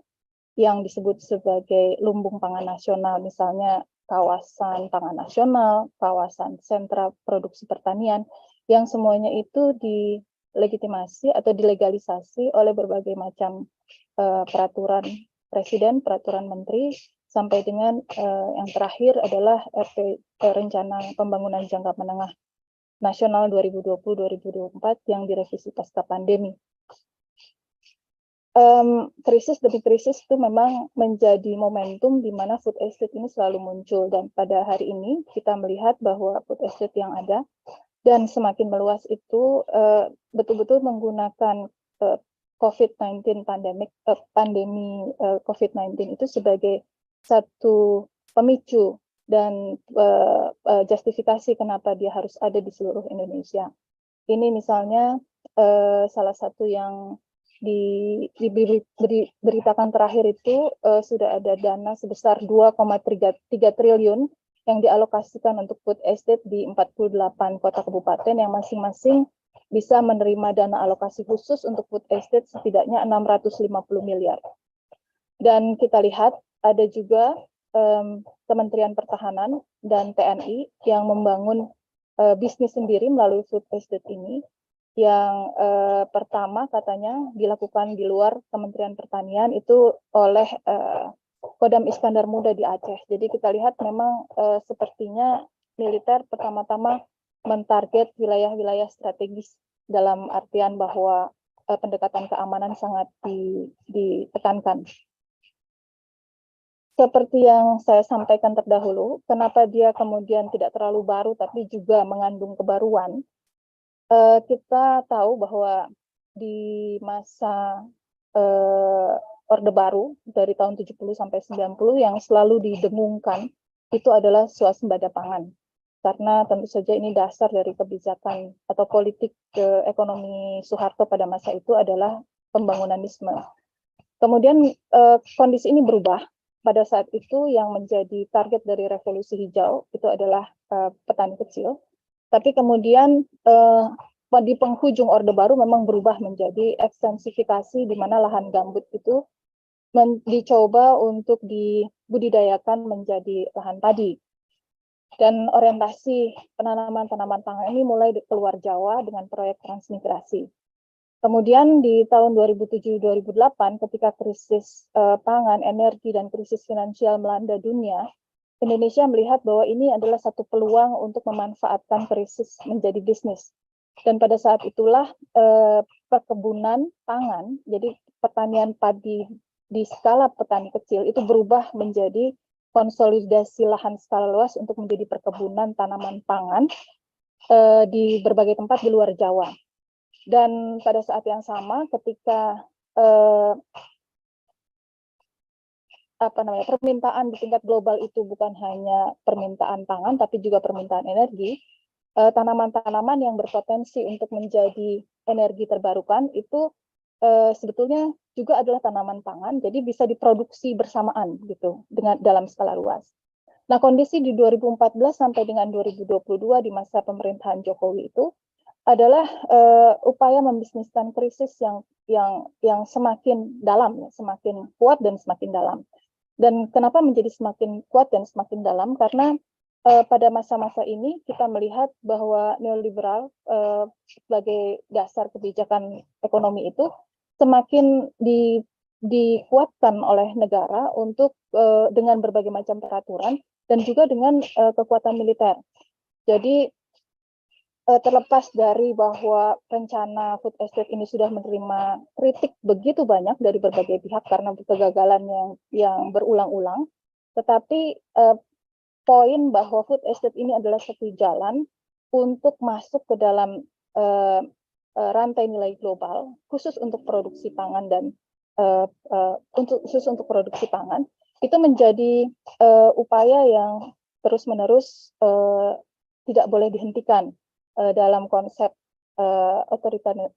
yang disebut sebagai lumbung pangan nasional, misalnya kawasan pangan nasional, kawasan sentra produksi pertanian, yang semuanya itu dilegitimasi atau dilegalisasi oleh berbagai macam peraturan presiden, peraturan menteri, sampai dengan yang terakhir adalah Rencana Pembangunan Jangka Menengah Nasional 2020-2024 yang direvisi pasca pandemi. Krisis demi krisis itu memang menjadi momentum di mana food estate ini selalu muncul, dan pada hari ini kita melihat bahwa food estate yang ada dan semakin meluas itu betul-betul menggunakan COVID-19 pandemi COVID-19 itu sebagai satu pemicu dan justifikasi kenapa dia harus ada di seluruh Indonesia. Ini misalnya salah satu yang diberitakan terakhir itu sudah ada dana sebesar 2,3 triliun yang dialokasikan untuk food estate di 48 kota kabupaten yang masing-masing bisa menerima dana alokasi khusus untuk food estate setidaknya 650 miliar. Dan kita lihat ada juga Kementerian Pertahanan dan TNI yang membangun bisnis sendiri melalui food estate ini. Yang pertama katanya dilakukan di luar Kementerian Pertanian itu oleh Kodam Iskandar Muda di Aceh. Jadi kita lihat memang sepertinya militer pertama-tama mentarget wilayah-wilayah strategis dalam artian bahwa pendekatan keamanan sangat ditekankan. Seperti yang saya sampaikan terdahulu, kenapa dia kemudian tidak terlalu baru tapi juga mengandung kebaruan. Kita tahu bahwa di masa Orde Baru dari tahun 70 sampai 90 yang selalu didengungkan itu adalah swasembada pangan. Karena tentu saja ini dasar dari kebijakan atau politik ekonomi Soeharto pada masa itu adalah pembangunanisme. Kemudian kondisi ini berubah. Pada saat itu yang menjadi target dari revolusi hijau itu adalah petani kecil. Tapi kemudian di penghujung Orde Baru memang berubah menjadi ekstensifikasi di mana lahan gambut itu dicoba untuk dibudidayakan menjadi lahan padi. Dan orientasi penanaman tanaman pangan ini mulai keluar Jawa dengan proyek transmigrasi. Kemudian di tahun 2007-2008 ketika krisis pangan, energi, dan krisis finansial melanda dunia, Indonesia melihat bahwa ini adalah satu peluang untuk memanfaatkan krisis menjadi bisnis. Dan pada saat itulah perkebunan pangan, jadi pertanian padi di skala petani kecil itu berubah menjadi konsolidasi lahan skala luas untuk menjadi perkebunan tanaman pangan di berbagai tempat di luar Jawa. Dan pada saat yang sama ketika permintaan di tingkat global itu bukan hanya permintaan pangan tapi juga permintaan energi, tanaman-tanaman yang berpotensi untuk menjadi energi terbarukan itu sebetulnya juga adalah tanaman pangan, jadi bisa diproduksi bersamaan gitu dengan dalam skala luas. Nah, kondisi di 2014 sampai dengan 2022 di masa pemerintahan Jokowi itu adalah upaya membisniskan krisis yang semakin dalam, semakin kuat dan semakin dalam. Dan kenapa menjadi semakin kuat dan semakin dalam? Karena pada masa-masa ini kita melihat bahwa neoliberal sebagai dasar kebijakan ekonomi itu semakin dikuatkan oleh negara untuk dengan berbagai macam peraturan dan juga dengan kekuatan militer. Jadi terlepas dari bahwa rencana food estate ini sudah menerima kritik begitu banyak dari berbagai pihak karena kegagalan yang berulang-ulang, tetapi poin bahwa food estate ini adalah satu jalan untuk masuk ke dalam rantai nilai global, khusus untuk produksi pangan dan khusus untuk produksi pangan, itu menjadi upaya yang terus-menerus tidak boleh dihentikan dalam konsep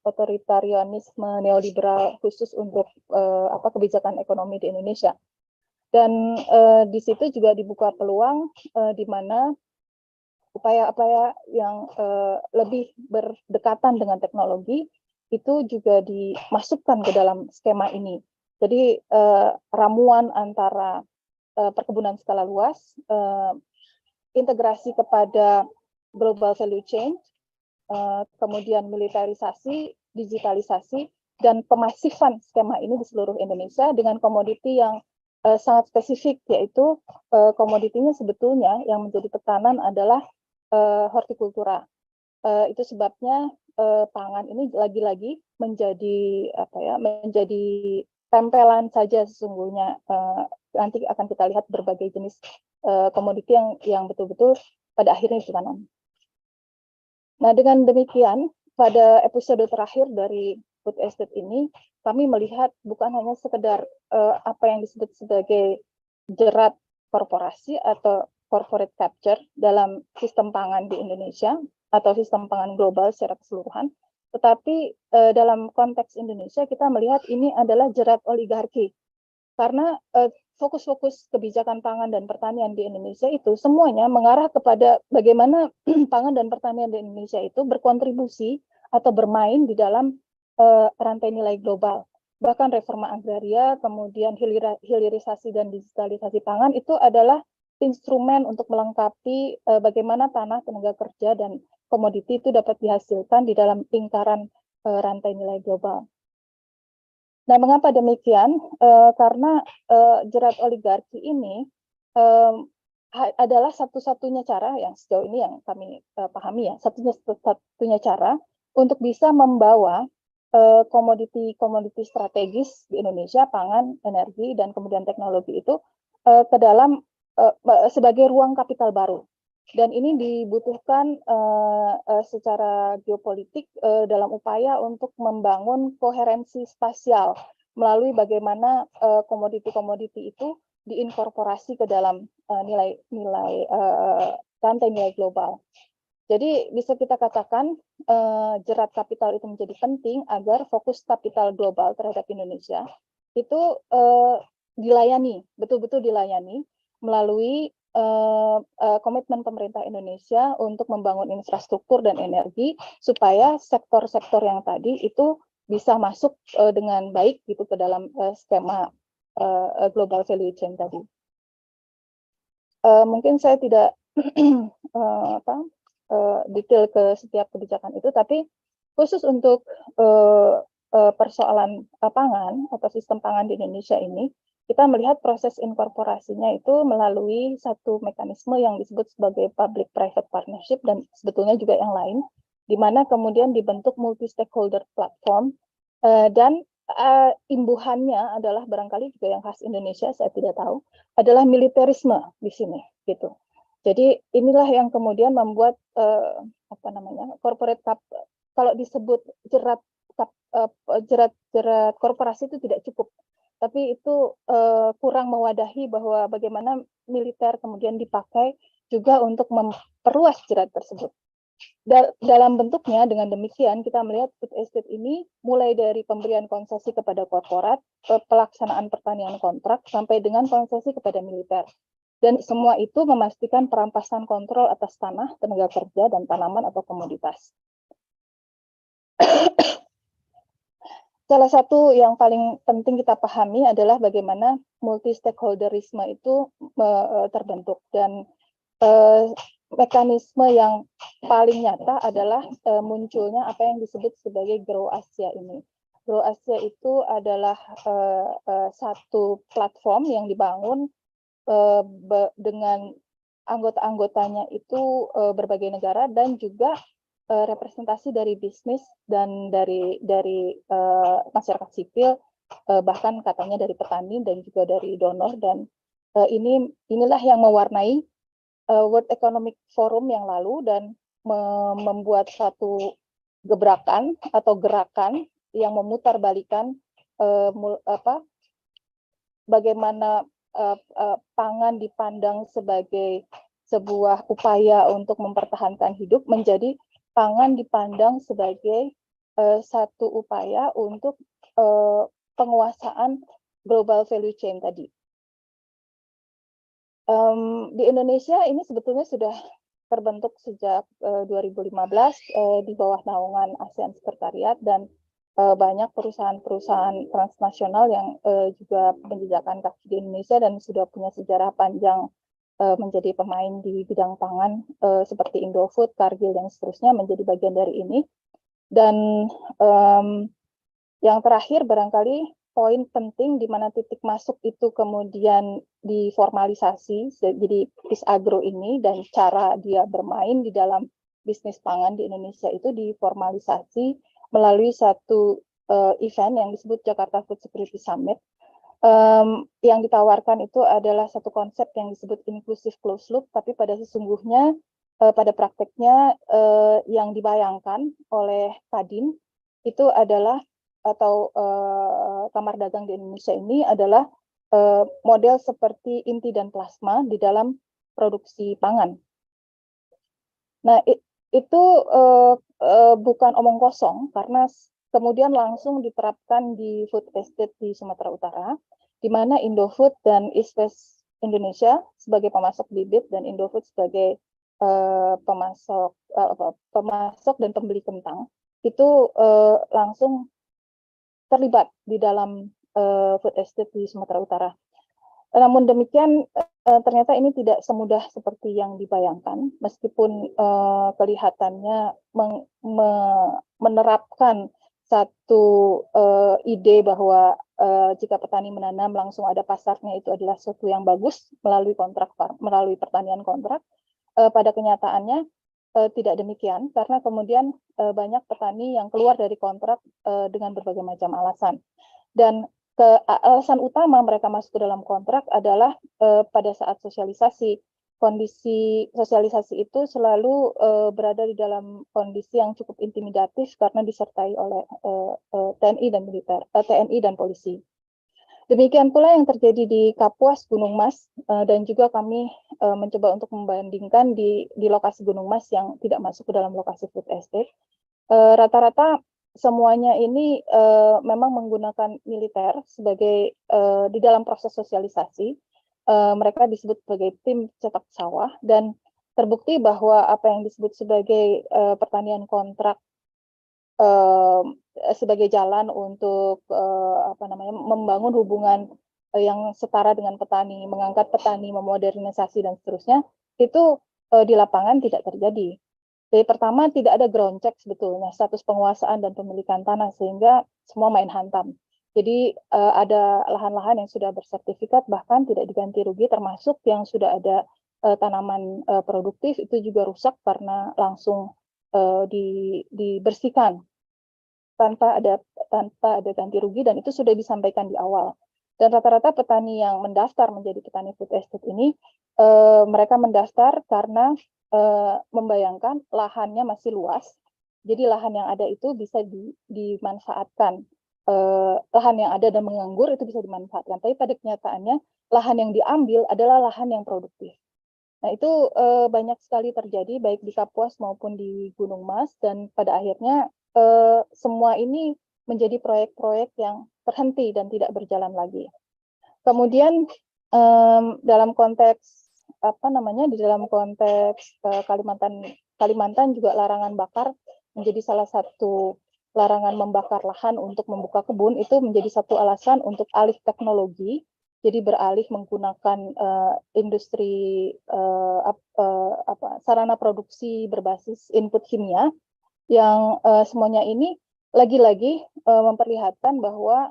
otoritarianisme neoliberal khusus untuk kebijakan ekonomi di Indonesia. Dan di situ juga dibuka peluang di mana upaya-upaya yang lebih berdekatan dengan teknologi itu juga dimasukkan ke dalam skema ini. Jadi ramuan antara perkebunan skala luas, integrasi kepada global value chain, kemudian militerisasi, digitalisasi, dan pemasifan skema ini di seluruh Indonesia dengan komoditi yang sangat spesifik, yaitu komoditinya sebetulnya yang menjadi tekanan adalah hortikultura. Itu sebabnya pangan ini lagi-lagi menjadi menjadi tempelan saja sesungguhnya. Nanti akan kita lihat berbagai jenis komoditi yang betul-betul pada akhirnya ditanam. Nah, dengan demikian pada episode terakhir dari food estate ini kami melihat bukan hanya sekedar apa yang disebut sebagai jerat korporasi atau corporate capture dalam sistem pangan di Indonesia atau sistem pangan global secara keseluruhan, tetapi dalam konteks Indonesia kita melihat ini adalah jerat oligarki, karena fokus-fokus kebijakan pangan dan pertanian di Indonesia itu semuanya mengarah kepada bagaimana pangan dan pertanian di Indonesia itu berkontribusi atau bermain di dalam rantai nilai global. Bahkan reforma agraria, kemudian hilirisasi dan digitalisasi pangan itu adalah instrumen untuk melengkapi bagaimana tanah, tenaga kerja, dan komoditi itu dapat dihasilkan di dalam lingkaran rantai nilai global. Nah, mengapa demikian? Karena jerat oligarki ini adalah satu-satunya cara yang sejauh ini yang kami pahami ya, satu-satunya cara untuk bisa membawa komoditi-komoditi strategis di Indonesia, pangan, energi, dan kemudian teknologi itu ke dalam sebagai ruang kapital baru. Dan ini dibutuhkan secara geopolitik dalam upaya untuk membangun koherensi spasial melalui bagaimana komoditi-komoditi itu diinkorporasi ke dalam rantai nilai global. Jadi bisa kita katakan jerat kapital itu menjadi penting agar fokus kapital global terhadap Indonesia itu dilayani, betul-betul dilayani melalui komitmen pemerintah Indonesia untuk membangun infrastruktur dan energi supaya sektor-sektor yang tadi itu bisa masuk dengan baik gitu ke dalam skema global value chain tadi. Mungkin saya tidak detail ke setiap kebijakan itu, tapi khusus untuk persoalan pangan atau sistem pangan di Indonesia ini, kita melihat proses inkorporasinya itu melalui satu mekanisme yang disebut sebagai public-private partnership dan sebetulnya juga yang lain, di mana kemudian dibentuk multi-stakeholder platform dan imbuhannya adalah barangkali juga yang khas Indonesia, saya tidak tahu, adalah militerisme di sini, gitu. Jadi inilah yang kemudian membuat corporate kalau disebut jerat korporasi itu tidak cukup. Tapi itu kurang mewadahi bahwa bagaimana militer kemudian dipakai juga untuk memperluas jerat tersebut. Dalam bentuknya, dengan demikian kita melihat food estate ini mulai dari pemberian konsesi kepada korporat, pelaksanaan pertanian kontrak, sampai dengan konsesi kepada militer. Dan semua itu memastikan perampasan kontrol atas tanah, tenaga kerja, dan tanaman atau komoditas. Salah satu yang paling penting kita pahami adalah bagaimana multi-stakeholderisme itu terbentuk. Dan mekanisme yang paling nyata adalah munculnya apa yang disebut sebagai Grow Asia ini. Grow Asia itu adalah satu platform yang dibangun dengan anggota-anggotanya itu berbagai negara dan juga representasi dari bisnis dan dari masyarakat sipil, bahkan katanya dari petani dan juga dari donor, dan inilah yang mewarnai World Economic Forum yang lalu dan membuat satu gebrakan atau gerakan yang memutarbalikan bagaimana pangan dipandang sebagai sebuah upaya untuk mempertahankan hidup menjadi pangan dipandang sebagai satu upaya untuk penguasaan global value chain tadi. Di Indonesia ini sebetulnya sudah terbentuk sejak 2015 di bawah naungan ASEAN Sekretariat, dan banyak perusahaan-perusahaan transnasional yang juga menjejakkan kaki di Indonesia dan sudah punya sejarah panjang menjadi pemain di bidang pangan seperti Indofood, Cargill, dan seterusnya menjadi bagian dari ini. Dan yang terakhir barangkali poin penting di mana titik masuk itu kemudian diformalisasi, jadi Agro ini dan cara dia bermain di dalam bisnis pangan di Indonesia itu diformalisasi melalui satu event yang disebut Jakarta Food Security Summit. Yang ditawarkan itu adalah satu konsep yang disebut inclusive closed loop, tapi pada sesungguhnya pada prakteknya yang dibayangkan oleh Kadin itu adalah atau Kamar Dagang di Indonesia ini adalah model seperti inti dan plasma di dalam produksi pangan. Nah, itu bukan omong kosong, karena kemudian langsung diterapkan di food estate di Sumatera Utara, di mana Indofood dan East West Indonesia sebagai pemasok bibit dan Indofood sebagai pemasok dan pembeli kentang itu langsung terlibat di dalam food estate di Sumatera Utara. Namun demikian, ternyata ini tidak semudah seperti yang dibayangkan, meskipun kelihatannya menerapkan satu ide bahwa jika petani menanam langsung ada pasarnya itu adalah sesuatu yang bagus melalui pertanian kontrak. Pada kenyataannya tidak demikian, karena kemudian banyak petani yang keluar dari kontrak dengan berbagai macam alasan. Dan alasan utama mereka masuk ke dalam kontrak adalah pada saat sosialisasi. Kondisi sosialisasi itu selalu berada di dalam kondisi yang cukup intimidatif karena disertai oleh TNI dan militer, TNI dan polisi. Demikian pula yang terjadi di Kapuas, Gunung Mas, dan juga kami mencoba untuk membandingkan di lokasi Gunung Mas yang tidak masuk ke dalam lokasi food estate. Rata-rata semuanya ini memang menggunakan militer sebagai di dalam proses sosialisasi. Mereka disebut sebagai tim cetak sawah, dan terbukti bahwa apa yang disebut sebagai pertanian kontrak sebagai jalan untuk membangun hubungan yang setara dengan petani, mengangkat petani, memodernisasi dan seterusnya, itu di lapangan tidak terjadi. Jadi pertama tidak ada ground check sebetulnya status penguasaan dan pemilikan tanah, sehingga semua main hantam. Jadi ada lahan-lahan yang sudah bersertifikat bahkan tidak diganti rugi, termasuk yang sudah ada tanaman produktif itu juga rusak karena langsung dibersihkan tanpa ada ganti rugi, dan itu sudah disampaikan di awal. Dan rata-rata petani yang mendaftar menjadi petani food estate ini mereka mendaftar karena membayangkan lahannya masih luas, jadi lahan yang ada itu bisa dimanfaatkan, lahan yang ada dan menganggur itu bisa dimanfaatkan, tapi pada kenyataannya lahan yang diambil adalah lahan yang produktif. Nah, itu banyak sekali terjadi baik di Kapuas maupun di Gunung Mas, dan pada akhirnya semua ini menjadi proyek-proyek yang terhenti dan tidak berjalan lagi. Kemudian dalam konteks di dalam konteks Kalimantan juga larangan bakar menjadi salah satu larangan membakar lahan untuk membuka kebun, itu menjadi satu alasan untuk alih teknologi jadi beralih menggunakan industri sarana produksi berbasis input kimia yang semuanya ini lagi-lagi memperlihatkan bahwa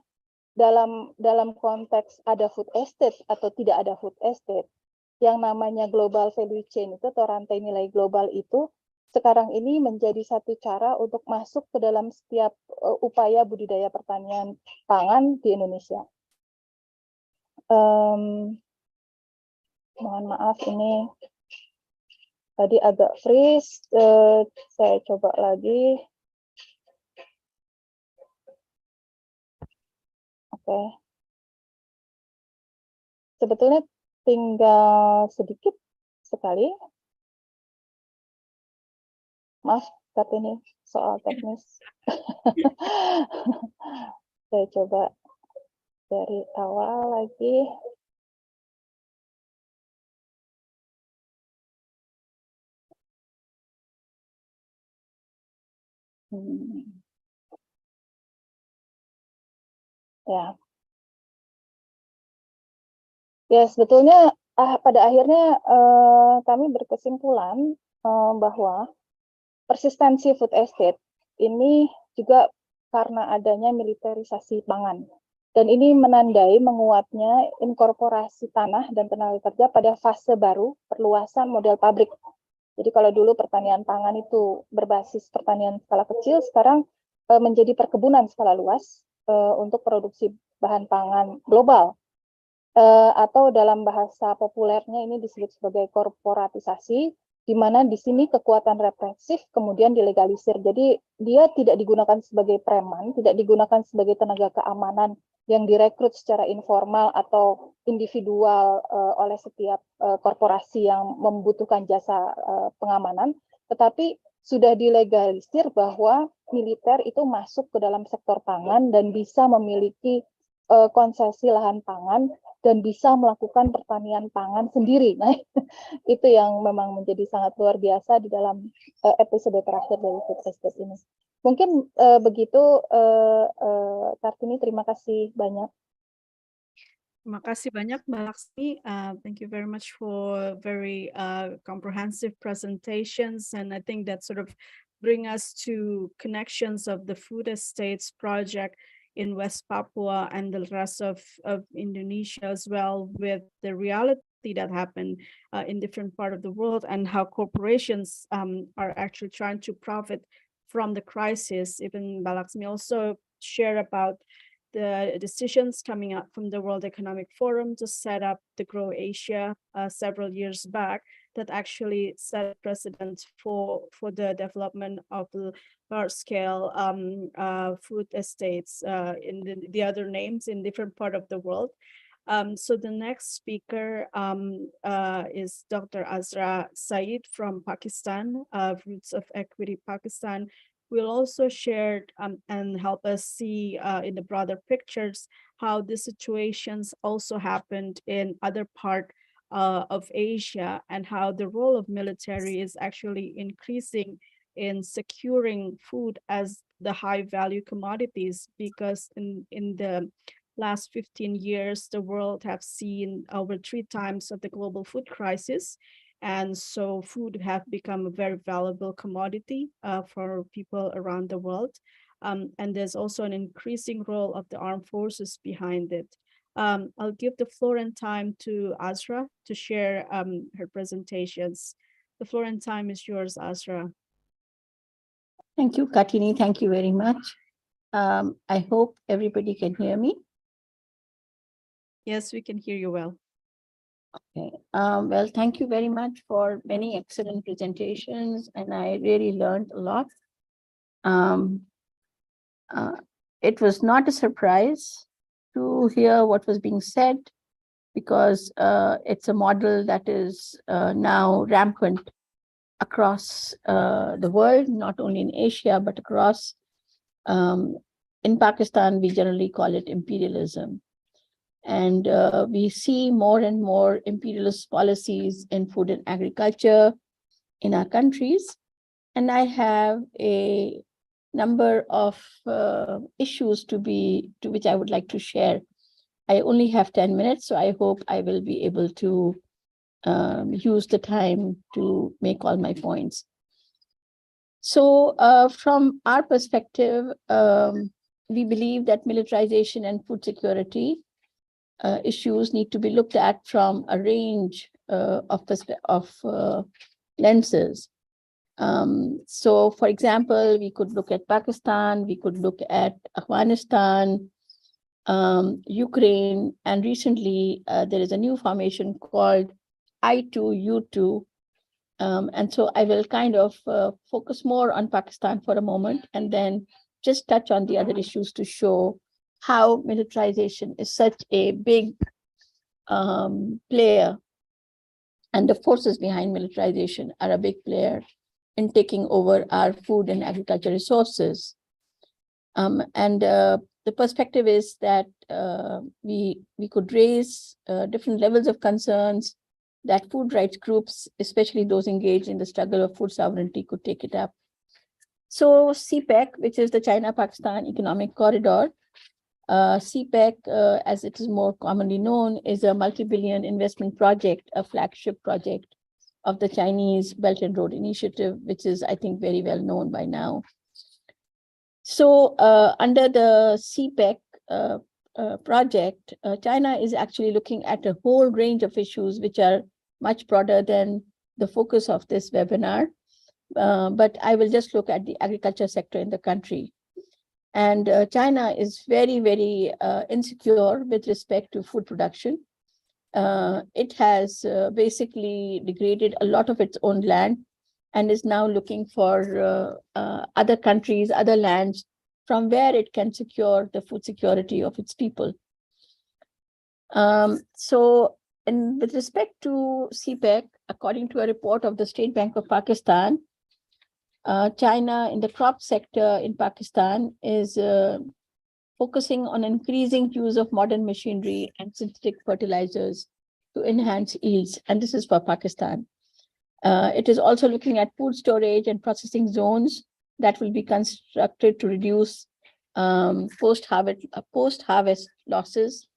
dalam konteks ada food estate atau tidak ada food estate, yang namanya global value chain itu atau rantai nilai global itu sekarang ini menjadi satu cara untuk masuk ke dalam setiap upaya budidaya pertanian pangan di Indonesia. Mohon maaf ini tadi agak freeze, saya coba lagi. Oke. Sebetulnya tinggal sedikit sekali. Maaf, Kartini, soal teknis. Saya coba dari awal lagi. Ya, sebetulnya pada akhirnya kami berkesimpulan bahwa persistensi food estate ini juga karena adanya militerisasi pangan. Dan ini menandai menguatnya inkorporasi tanah dan tenaga kerja pada fase baru perluasan model pabrik. Jadi kalau dulu pertanian pangan itu berbasis pertanian skala kecil, sekarang menjadi perkebunan skala luas untuk produksi bahan pangan global. Atau dalam bahasa populernya ini disebut sebagai korporatisasi, di mana di sini kekuatan represif kemudian dilegalisir. Jadi dia tidak digunakan sebagai preman, tidak digunakan sebagai tenaga keamanan yang direkrut secara informal atau individual oleh setiap korporasi yang membutuhkan jasa pengamanan, tetapi sudah dilegalisir bahwa militer itu masuk ke dalam sektor pangan dan bisa memiliki konsesi lahan pangan dan bisa melakukan pertanian pangan sendiri. Nah, itu yang memang menjadi sangat luar biasa di dalam episode terakhir dari food estate ini. Mungkin begitu, Kartini, terima kasih banyak. Terima kasih banyak, Mbak Laksmi. Thank you very much for very comprehensive presentations, and I think that sort of bring us to connections of the food estates project in West Papua and the rest of Indonesia as well, with the reality that happened in different part of the world, and how corporations are actually trying to profit from the crisis. Even Mbak Laksmi also shared about the decisions coming out from the World Economic Forum to set up the Grow Asia several years back, that actually set precedent for the development of the large-scale food estates in the other names in different part of the world. So the next speaker is Dr. Azra Said from Pakistan, Roots of Equity Pakistan. Will also share and help us see in the broader pictures how the situations also happened in other part of Asia, and how the role of military is actually increasing in securing food as the high value commodities, because in the last 15 years, the world have seen over 3 times of the global food crisis. And so food have become a very valuable commodity for people around the world. And there's also an increasing role of the armed forces behind it. I'll give the floor and time to Azra to share her presentations. The floor and time is yours, Azra. Thank you, Kartini. Thank you very much. I hope everybody can hear me. Yes, we can hear you well. Okay. Well, thank you very much for many excellent presentations, and I really learned a lot. It was not a surprise to hear what was being said, because it's a model that is now rampant across the world, not only in Asia, but across. In Pakistan, we generally call it imperialism. And we see more and more imperialist policies in food and agriculture in our countries. And I have a number of issues to which I would like to share I only have 10 minutes, so I hope I will be able to use the time to make all my points. So from our perspective, we believe that militarization and food security issues need to be looked at from a range of lenses. So, for example, we could look at Pakistan, we could look at Afghanistan, Ukraine, and recently there is a new formation called I2U2. And so I will kind of focus more on Pakistan for a moment and then just touch on the other issues to show how militarization is such a big player, and the forces behind militarization are a big player in taking over our food and agriculture resources. The perspective is that we could raise different levels of concerns that food rights groups, especially those engaged in the struggle of food sovereignty, could take it up. So CPEC, which is the China-Pakistan Economic Corridor, CPEC, as it is more commonly known, is a multi-billion investment project, a flagship project of the Chinese Belt and Road Initiative, which is, I think, very well known by now. So under the CPEC project, China is actually looking at a whole range of issues which are much broader than the focus of this webinar. But I will just look at the agriculture sector in the country. And China is very, very insecure with respect to food production. It has basically degraded a lot of its own land and is now looking for other countries, other lands from where it can secure the food security of its people. With respect to CPEC, according to a report of the State Bank of Pakistan, China in the crop sector in Pakistan is focusing on increasing use of modern machinery and synthetic fertilizers to enhance yields, and this is for Pakistan. It is also looking at food storage and processing zones that will be constructed to reduce post-harvest losses,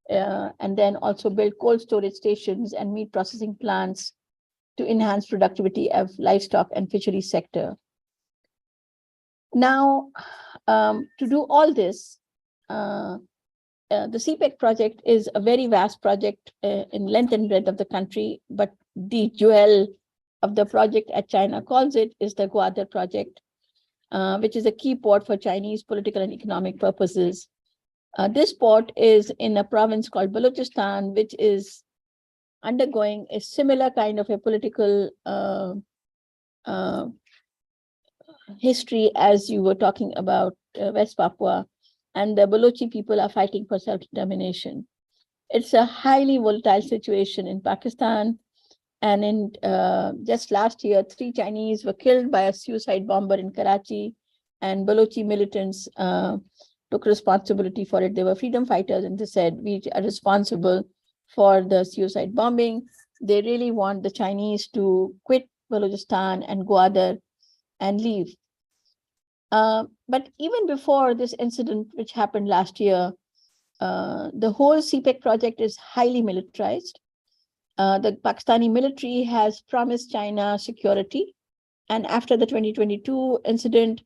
and then also build cold storage stations and meat processing plants to enhance productivity of livestock and fisheries sector. Now, to do all this, the CPEC project is a very vast project in length and breadth of the country, but the jewel of the project, as China calls it, is the Gwadar project, which is a key port for Chinese political and economic purposes. This port is in a province called Balochistan, which is undergoing a similar kind of a political history as you were talking about West Papua, and the Balochi people are fighting for self-determination. It's a highly volatile situation in Pakistan, and in just last year, 3 Chinese were killed by a suicide bomber in Karachi, and Balochi militants took responsibility for it. They were freedom fighters, and they said, we are responsible for the suicide bombing. They really want the Chinese to quit Balochistan and Gwadar and leave. But even before this incident, which happened last year, the whole CPEC project is highly militarized. The Pakistani military has promised China security. And after the 2022 incident,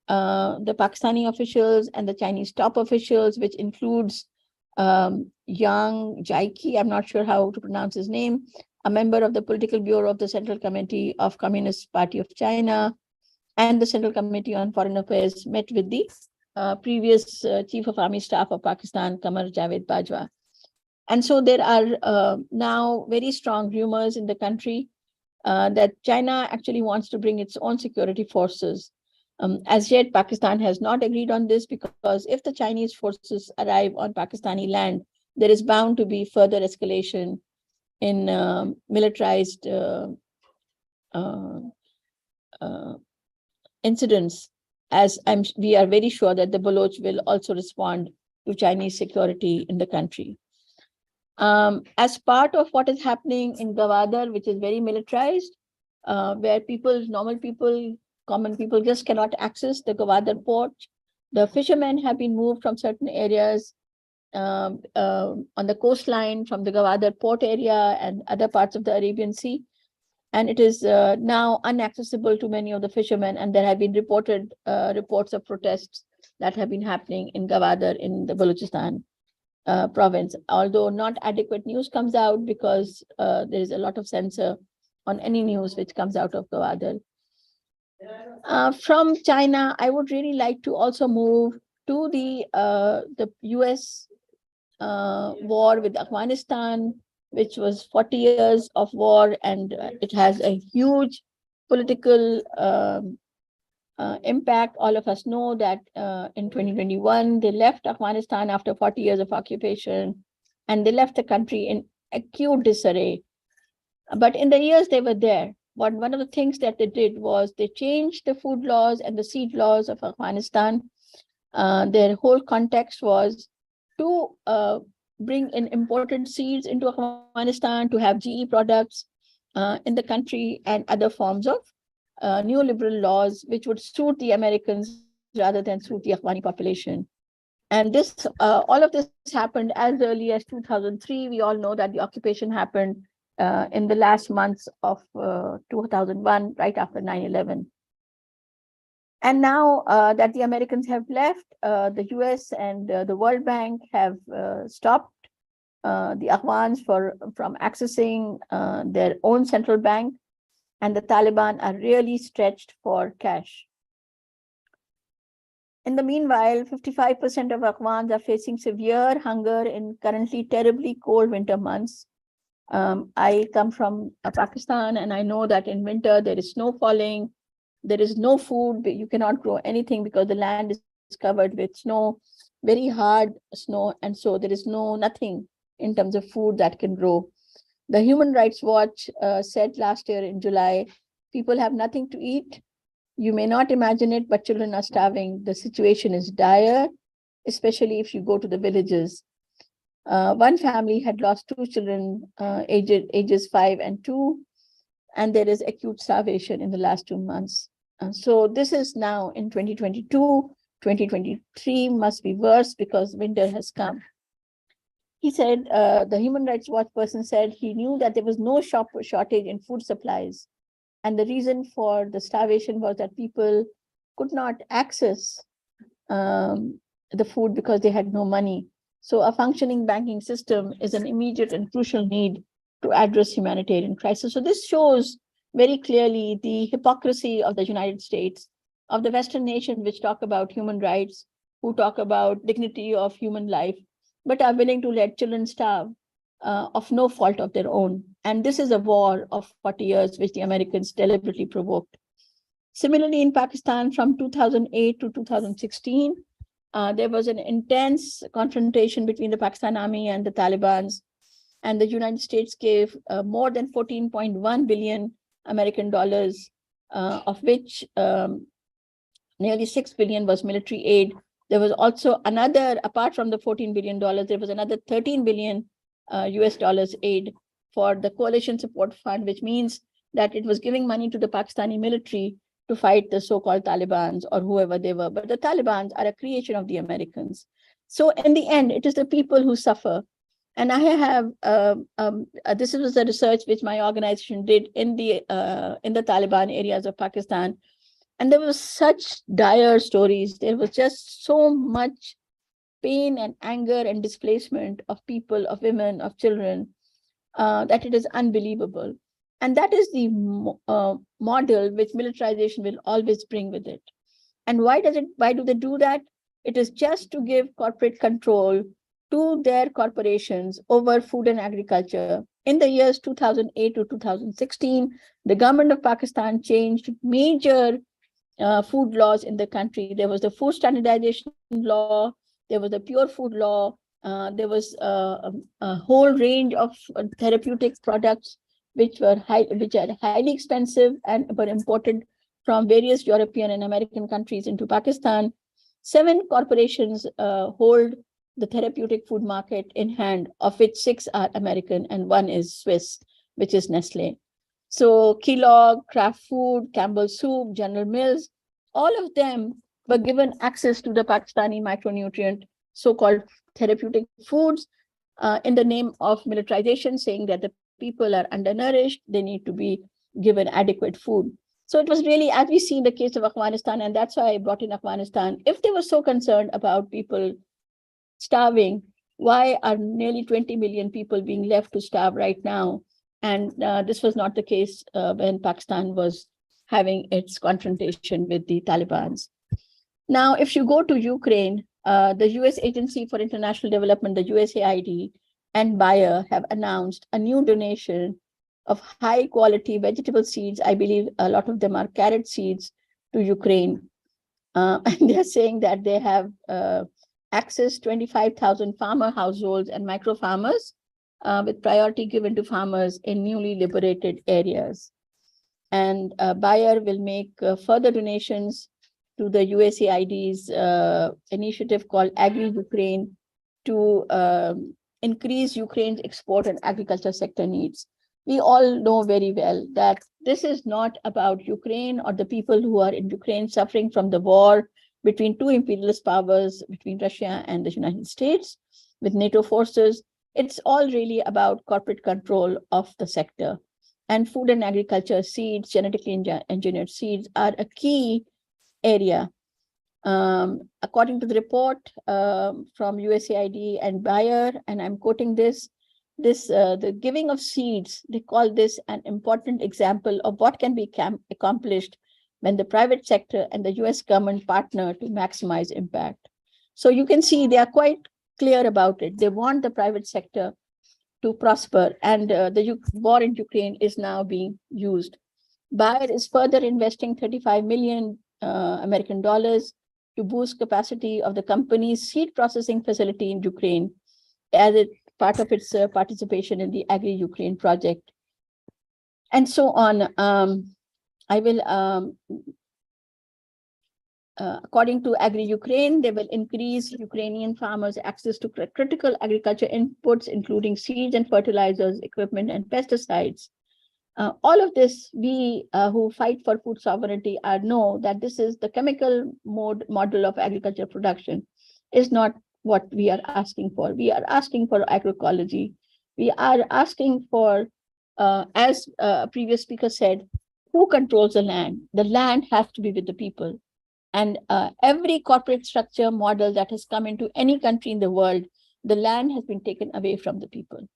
the Pakistani officials and the Chinese top officials, which includes Yang Jaiki, I'm not sure how to pronounce his name, a member of the political bureau of the Central Committee of Communist Party of China, and the Central Committee on Foreign Affairs, met with the previous Chief of Army Staff of Pakistan, Qamar Javed Bajwa. And so there are now very strong rumors in the country that China actually wants to bring its own security forces. As yet, Pakistan has not agreed on this, because if the Chinese forces arrive on Pakistani land, there is bound to be further escalation in militarized incidents, as we are very sure that the Baloch will also respond to Chinese security in the country. As part of what is happening in Gwadar, which is very militarized, where normal people, common people just cannot access the Gwadar port, the fishermen have been moved from certain areas on the coastline from the Gwadar port area and other parts of the Arabian Sea. And it is now inaccessible to many of the fishermen. And there have been reported reports of protests that have been happening in Gwadar in the Balochistan province, although not adequate news comes out because there is a lot of censor on any news which comes out of Gwadar. From China, I would really like to also move to the US war with Afghanistan, which was 40 years of war, and it has a huge political impact. All of us know that in 2021, they left Afghanistan after 40 years of occupation, and they left the country in acute disarray. But in the years they were there, one of the things that they did was they changed the food laws and the seed laws of Afghanistan. Their whole context was to bring in imported seeds into Afghanistan, to have GE products in the country, and other forms of neoliberal laws which would suit the Americans rather than suit the Afghani population. And this, all of this happened as early as 2003. We all know that the occupation happened in the last months of 2001, right after 9/11. And now that the Americans have left, the US and the World Bank have stopped the Afghans from accessing their own central bank, and the Taliban are really stretched for cash. In the meanwhile, 55% of Afghans are facing severe hunger in currently terribly cold winter months. I come from Pakistan, and I know that in winter there is snow falling. There is no food. You cannot grow anything because the land is covered with snow, very hard snow. And so there is nothing in terms of food that can grow. The Human Rights Watch said last year in July, people have nothing to eat. You may not imagine it, but children are starving. The situation is dire, especially if you go to the villages. One family had lost 2 children, ages 5 and 2, and there is acute starvation in the last 2 months. So this is now in 2022, 2023 must be worse because winter has come. He said, the Human Rights Watch person said he knew that there was no shortage in food supplies. And the reason for the starvation was that people could not access the food because they had no money. So a functioning banking system is an immediate and crucial need to address humanitarian crisis. So this shows very clearly the hypocrisy of the United States, of the Western nations which talk about human rights, who talk about dignity of human life, but are willing to let children starve of no fault of their own. And this is a war of 40 years, which the Americans deliberately provoked. Similarly, in Pakistan, from 2008 to 2016, there was an intense confrontation between the Pakistan Army and the Taliban, and the United States gave more than 14.1 billion American dollars, of which nearly 6 billion was military aid. There was also another, apart from the $14 billion, there was another 13 billion US dollars aid for the Coalition Support Fund, which means that it was giving money to the Pakistani military to fight the so-called Taliban or whoever they were. But the Taliban are a creation of the Americans. So in the end, it is the people who suffer. And I have, this was the research which my organization did in the Taliban areas of Pakistan. And there was such dire stories. There was just so much pain and anger and displacement of people, of women, of children, that it is unbelievable. And that is the model which militarization will always bring with it. And why do they do that? It is just to give corporate control to their corporations over food and agriculture. In the years 2008 to 2016, the government of Pakistan changed major food laws in the country. There was the food standardization law, there was the pure food law, there was a whole range of therapeutic products which are highly expensive and were imported from various European and American countries into Pakistan. 7 corporations hold the therapeutic food market in hand, of which 6 are American and 1 is Swiss, which is Nestle. So Kellogg, Kraft Food, Campbell Soup, General Mills, all of them were given access to the Pakistani micronutrient, so-called therapeutic foods in the name of militarization, saying that the people are undernourished, they need to be given adequate food. So it was really, as we see in the case of Afghanistan, and that's why I brought in Afghanistan, if they were so concerned about people starving, why are nearly 20 million people being left to starve right now? And this was not the case when Pakistan was having its confrontation with the Taliban. Now, if you go to Ukraine, the US Agency for International Development, the USAID, and Bayer have announced a new donation of high quality vegetable seeds. I believe a lot of them are carrot seeds to Ukraine. And they're saying that they have access 25,000 farmer households and micro farmers with priority given to farmers in newly liberated areas. And Bayer will make further donations to the USAID's initiative called Agri-Ukraine to increase Ukraine's export and agriculture sector needs. We all know very well that this is not about Ukraine or the people who are in Ukraine suffering from the war between two imperialist powers, between Russia and the United States, with NATO forces. It's all really about corporate control of the sector. And food and agriculture seeds, genetically engineered seeds, are a key area. According to the report from USAID and Bayer, and I'm quoting this, the giving of seeds, they call this an important example of what can be accomplished when the private sector and the US government partner to maximize impact. So you can see they are quite clear about it. They want the private sector to prosper, and the war in Ukraine is now being used. Bayer is further investing $35 million American dollars to boost capacity of the company's seed processing facility in Ukraine as a part of its participation in the Agri-Ukraine project, and so on. I will, according to Agri-Ukraine, they will increase Ukrainian farmers' access to critical agriculture inputs, including seeds and fertilizers, equipment, and pesticides. All of this, we who fight for food sovereignty know that this is the chemical model of agriculture production is not what we are asking for. We are asking for agroecology. We are asking for, as a previous speaker said, who controls the land? The land has to be with the people. And every corporate structure model that has come into any country in the world, the land has been taken away from the people.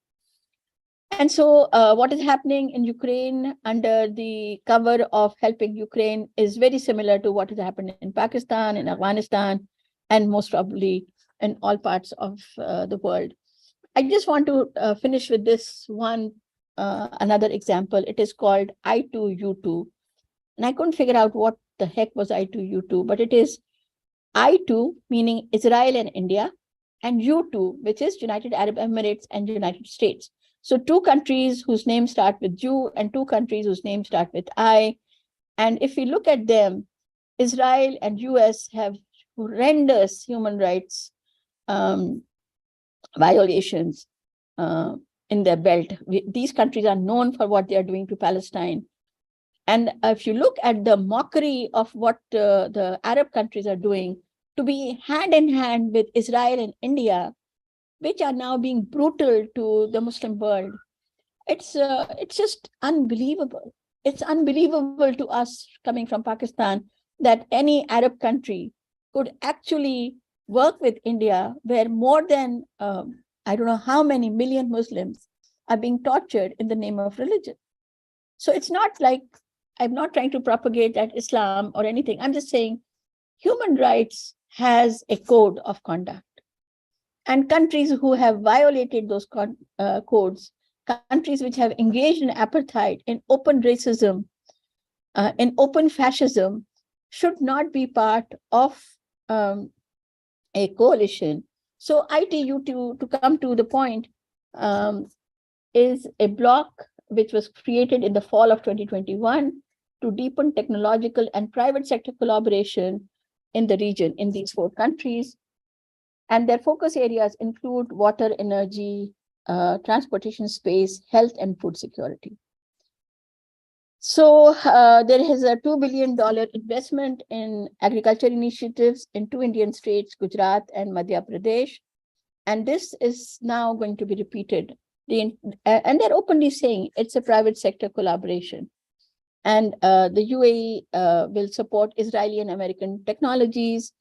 And so what is happening in Ukraine under the cover of helping Ukraine is very similar to what has happened in Pakistan, in Afghanistan, and most probably in all parts of the world. I just want to finish with this one, another example. It is called I2U2. And I couldn't figure out what the heck was I2U2, but it is I2, meaning Israel and India, and U2, which is United Arab Emirates and United States. So two countries whose names start with U and two countries whose names start with I. And if we look at them, Israel and US have horrendous human rights violations in their belt. These countries are known for what they are doing to Palestine. And if you look at the mockery of what the Arab countries are doing to be hand in hand with Israel and India, which are now being brutal to the Muslim world, it's just unbelievable. It's unbelievable to us coming from Pakistan that any Arab country could actually work with India, where more than, I don't know how many million Muslims are being tortured in the name of religion. So it's not like, I'm not trying to propagate that Islam or anything. I'm just saying human rights has a code of conduct. And countries who have violated those codes, countries which have engaged in apartheid, in open racism, in open fascism, should not be part of a coalition. So I2U2, to come to the point, is a bloc which was created in the fall of 2021 to deepen technological and private sector collaboration in the region, in these 4 countries. And their focus areas include water, energy, transportation, space, health, and food security. So there is a $2 billion investment in agriculture initiatives in 2 Indian states, Gujarat and Madhya Pradesh. And this is now going to be repeated. And they're openly saying it's a private sector collaboration. And the UAE will support Israeli and American technologies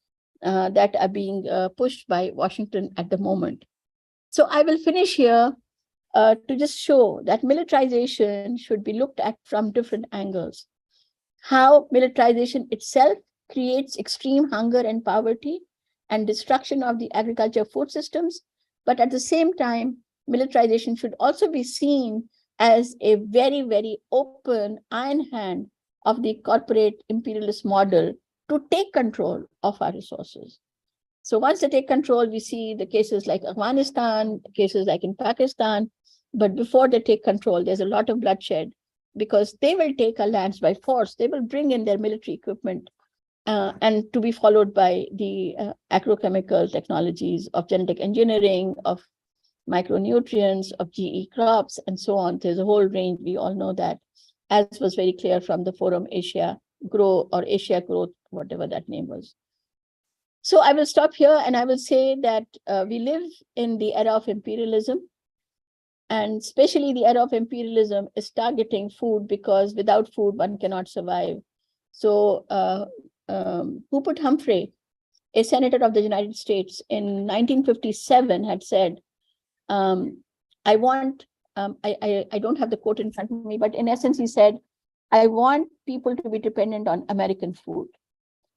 that are being pushed by Washington at the moment. So I will finish here to just show that militarization should be looked at from different angles. How militarization itself creates extreme hunger and poverty and destruction of the agriculture food systems. But at the same time, militarization should also be seen as a very, very open iron hand of the corporate imperialist model to take control of our resources. So once they take control, we see the cases like Afghanistan, cases like in Pakistan, but before they take control, there's a lot of bloodshed because they will take our lands by force. They will bring in their military equipment and to be followed by the agrochemical technologies of genetic engineering, of micronutrients, of GE crops, and so on. There's a whole range. We all know that, as was very clear from the Forum Asia Grow or Asia Growth, whatever that name was. So I will stop here and I will say that we live in the era of imperialism, and especially the era of imperialism is targeting food because without food, one cannot survive. So Rupert Humphrey, a senator of the United States in 1957 had said, I don't have the quote in front of me, but in essence, he said, I want people to be dependent on American food.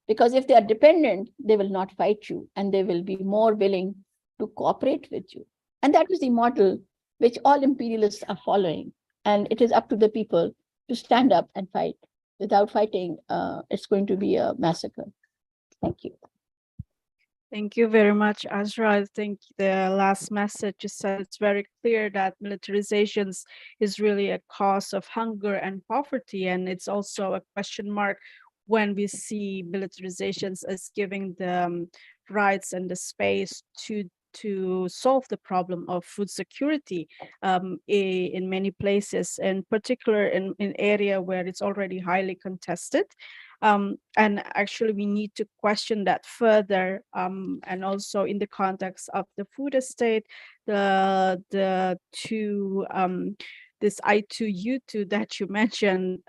Because if they are dependent, they will not fight you and they will be more willing to cooperate with you. And that is the model which all imperialists are following. And it is up to the people to stand up and fight. Without fighting, it's going to be a massacre. Thank you. Thank you very much, Azra. I think the last message you said, it's very clear that militarization is really a cause of hunger and poverty. And it's also a question mark when we see militarizations as giving the rights and the space to solve the problem of food security in many places, in particular in area where it's already highly contested. And actually we need to question that further, and also in the context of the food estate, this I2U2 that you mentioned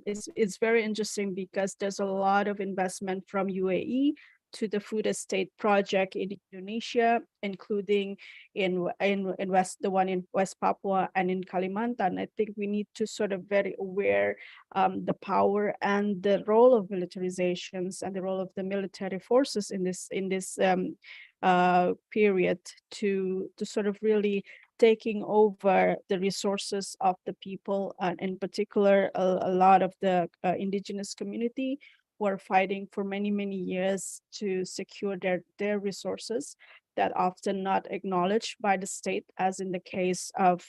is very interesting because there's a lot of investment from UAE to the food estate project in Indonesia, including in the one in West Papua and in Kalimantan. I think we need to sort of very aware the power and the role of militarizations and the role of the military forces in this period to sort of really taking over the resources of the people, and in particular a lot of the indigenous community who are fighting for many, many years to secure their resources that often not acknowledged by the state, as in the case of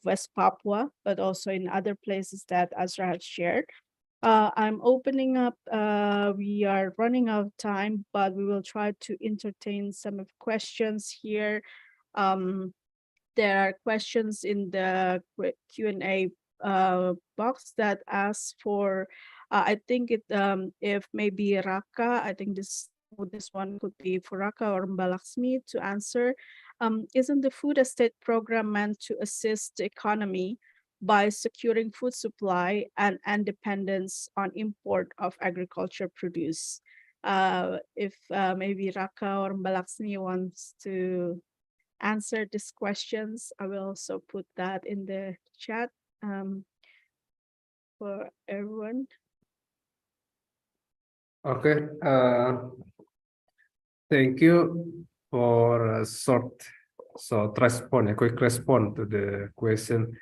West Papua, but also in other places that Azra had shared. I'm opening up, we are running out of time, but we will try to entertain some of questions here. There are questions in the Q&A box that asks for, I think if maybe Raka, I think this one could be for Raka or awasMIFEE to answer. Isn't the food estate program meant to assist the economy by securing food supply and independence on import of agriculture produce? If maybe Raka or awasMIFEE wants to answer these questions, I will also put that in the chat for everyone. Okay, thank you for a quick response to the question.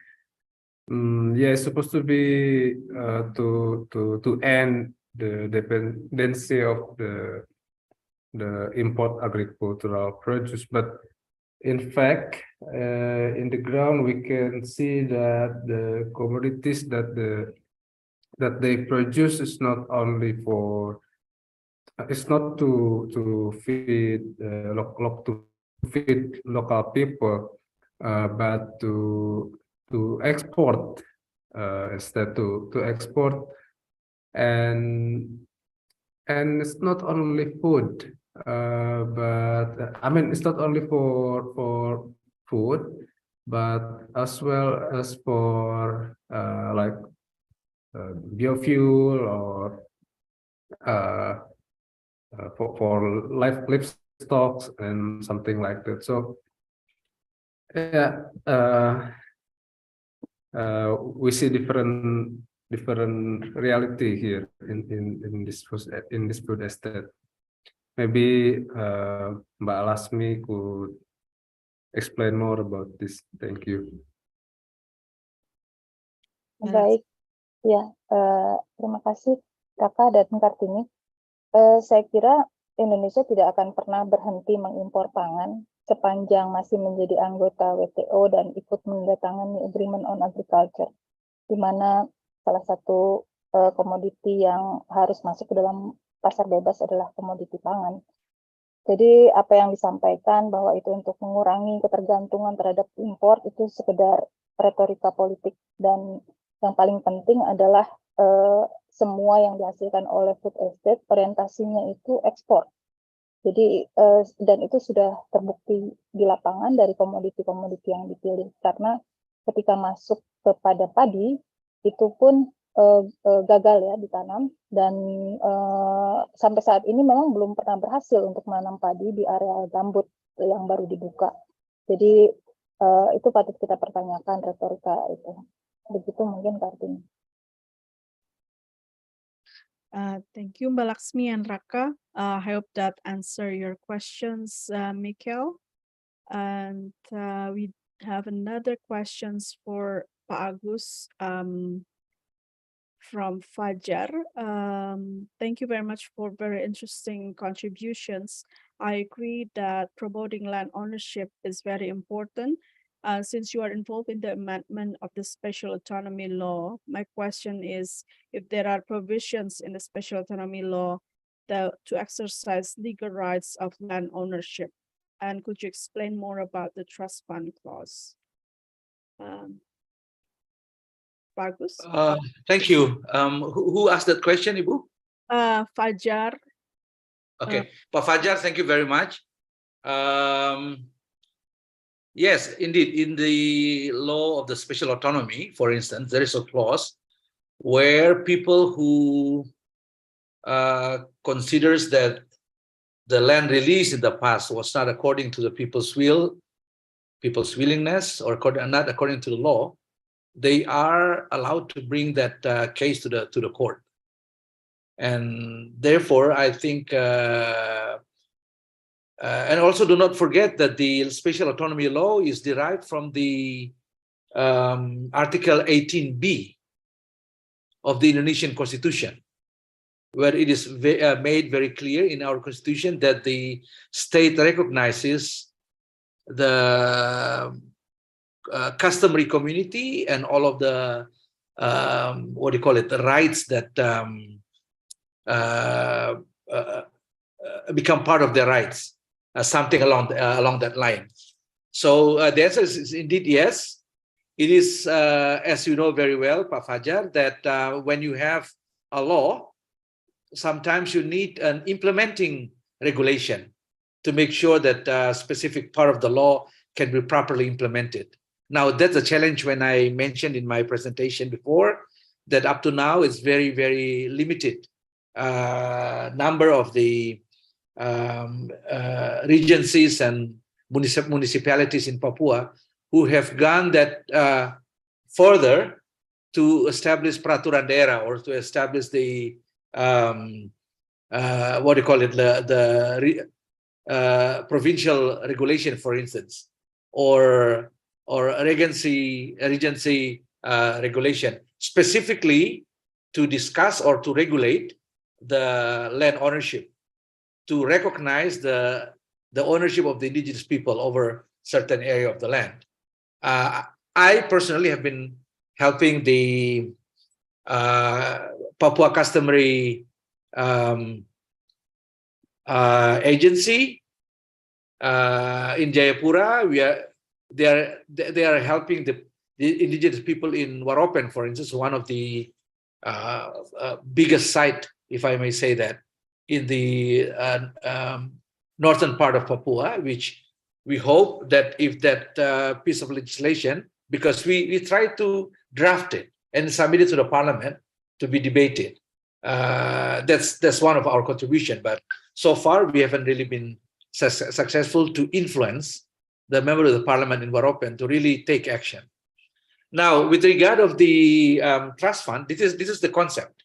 Yeah, it's supposed to be to end the dependency of the import agricultural produce, but in fact, in the ground we can see that the commodities that they produce is not only for it's not to feed local people, but to export instead to export, and it's not only food. But I mean, it's not only for food, but as well as for like biofuel or for livestock and something like that. So yeah, we see different reality here in this food estate. Maybe Mbak Lasmi could explain more about this. Thank you. Baik, ya, terima kasih Raka dan Kartini. Saya kira Indonesia tidak akan pernah berhenti mengimpor pangan sepanjang masih menjadi anggota WTO dan ikut menandatangani Agreement on Agriculture, di mana salah satu komoditi yang harus masuk ke dalam pasar bebas adalah komoditi pangan. Jadi apa yang disampaikan bahwa itu untuk mengurangi ketergantungan terhadap impor itu sekedar retorika politik, dan yang paling penting adalah semua yang dihasilkan oleh food estate orientasinya itu ekspor. Jadi dan itu sudah terbukti di lapangan dari komoditi-komoditi yang dipilih, karena ketika masuk kepada padi itu pun gagal ya ditanam, dan sampai saat ini memang belum pernah berhasil untuk menanam padi di area gambut yang baru dibuka. Jadi itu patut kita pertanyakan retorika itu. Begitu mungkin Kartini. Thank you, Mbak Laksmi and Raka. I hope that answer your questions, Mikhail. And we have another questions for Pak Agus from Fajar. Thank you very much for very interesting contributions. I agree that promoting land ownership is very important. Since you are involved in the amendment of the special autonomy law, my question is if there are provisions in the special autonomy law to exercise legal rights of land ownership. And could you explain more about the trust fund clause? Bagus. Thank you. Who asked that question, Ibu? Fajar. Okay, Pak Fajar, thank you very much. Yes, indeed, in the law of the special autonomy, for instance, there is a clause where people who considers that the land released in the past was not according to the people's will, people's willingness, or not according to the law, they are allowed to bring that case to the court. And therefore, I think, and also do not forget that the special autonomy law is derived from the Article 18B of the Indonesian Constitution, where it is made very clear in our Constitution that the state recognizes the customary community and all of the what do you call it, the rights that become part of their rights, something along that line. So the answer is indeed yes. It is, as you know very well, Pak Fajar, that when you have a law, sometimes you need an implementing regulation to make sure that a specific part of the law can be properly implemented. Now, that's a challenge when I mentioned in my presentation before that up to now it's very, very limited number of the regencies and municipalities in Papua who have gone that further to establish peraturan daerah, or to establish the what do you call it, the provincial regulation, for instance, or regency regulation, specifically to discuss or to regulate the land ownership, to recognize the ownership of the indigenous people over certain area of the land. I personally have been helping the Papua Customary Agency in Jayapura. They are helping the indigenous people in Waropen, for instance, one of the biggest site, if I may say that, in the northern part of Papua, which we hope that if that piece of legislation, because we tried to draft it and submit it to the parliament to be debated. That's one of our contribution, but so far we haven't really been successful to influence the member of the parliament in Waropen to really take action. Now, with regard of the trust fund, this is the concept.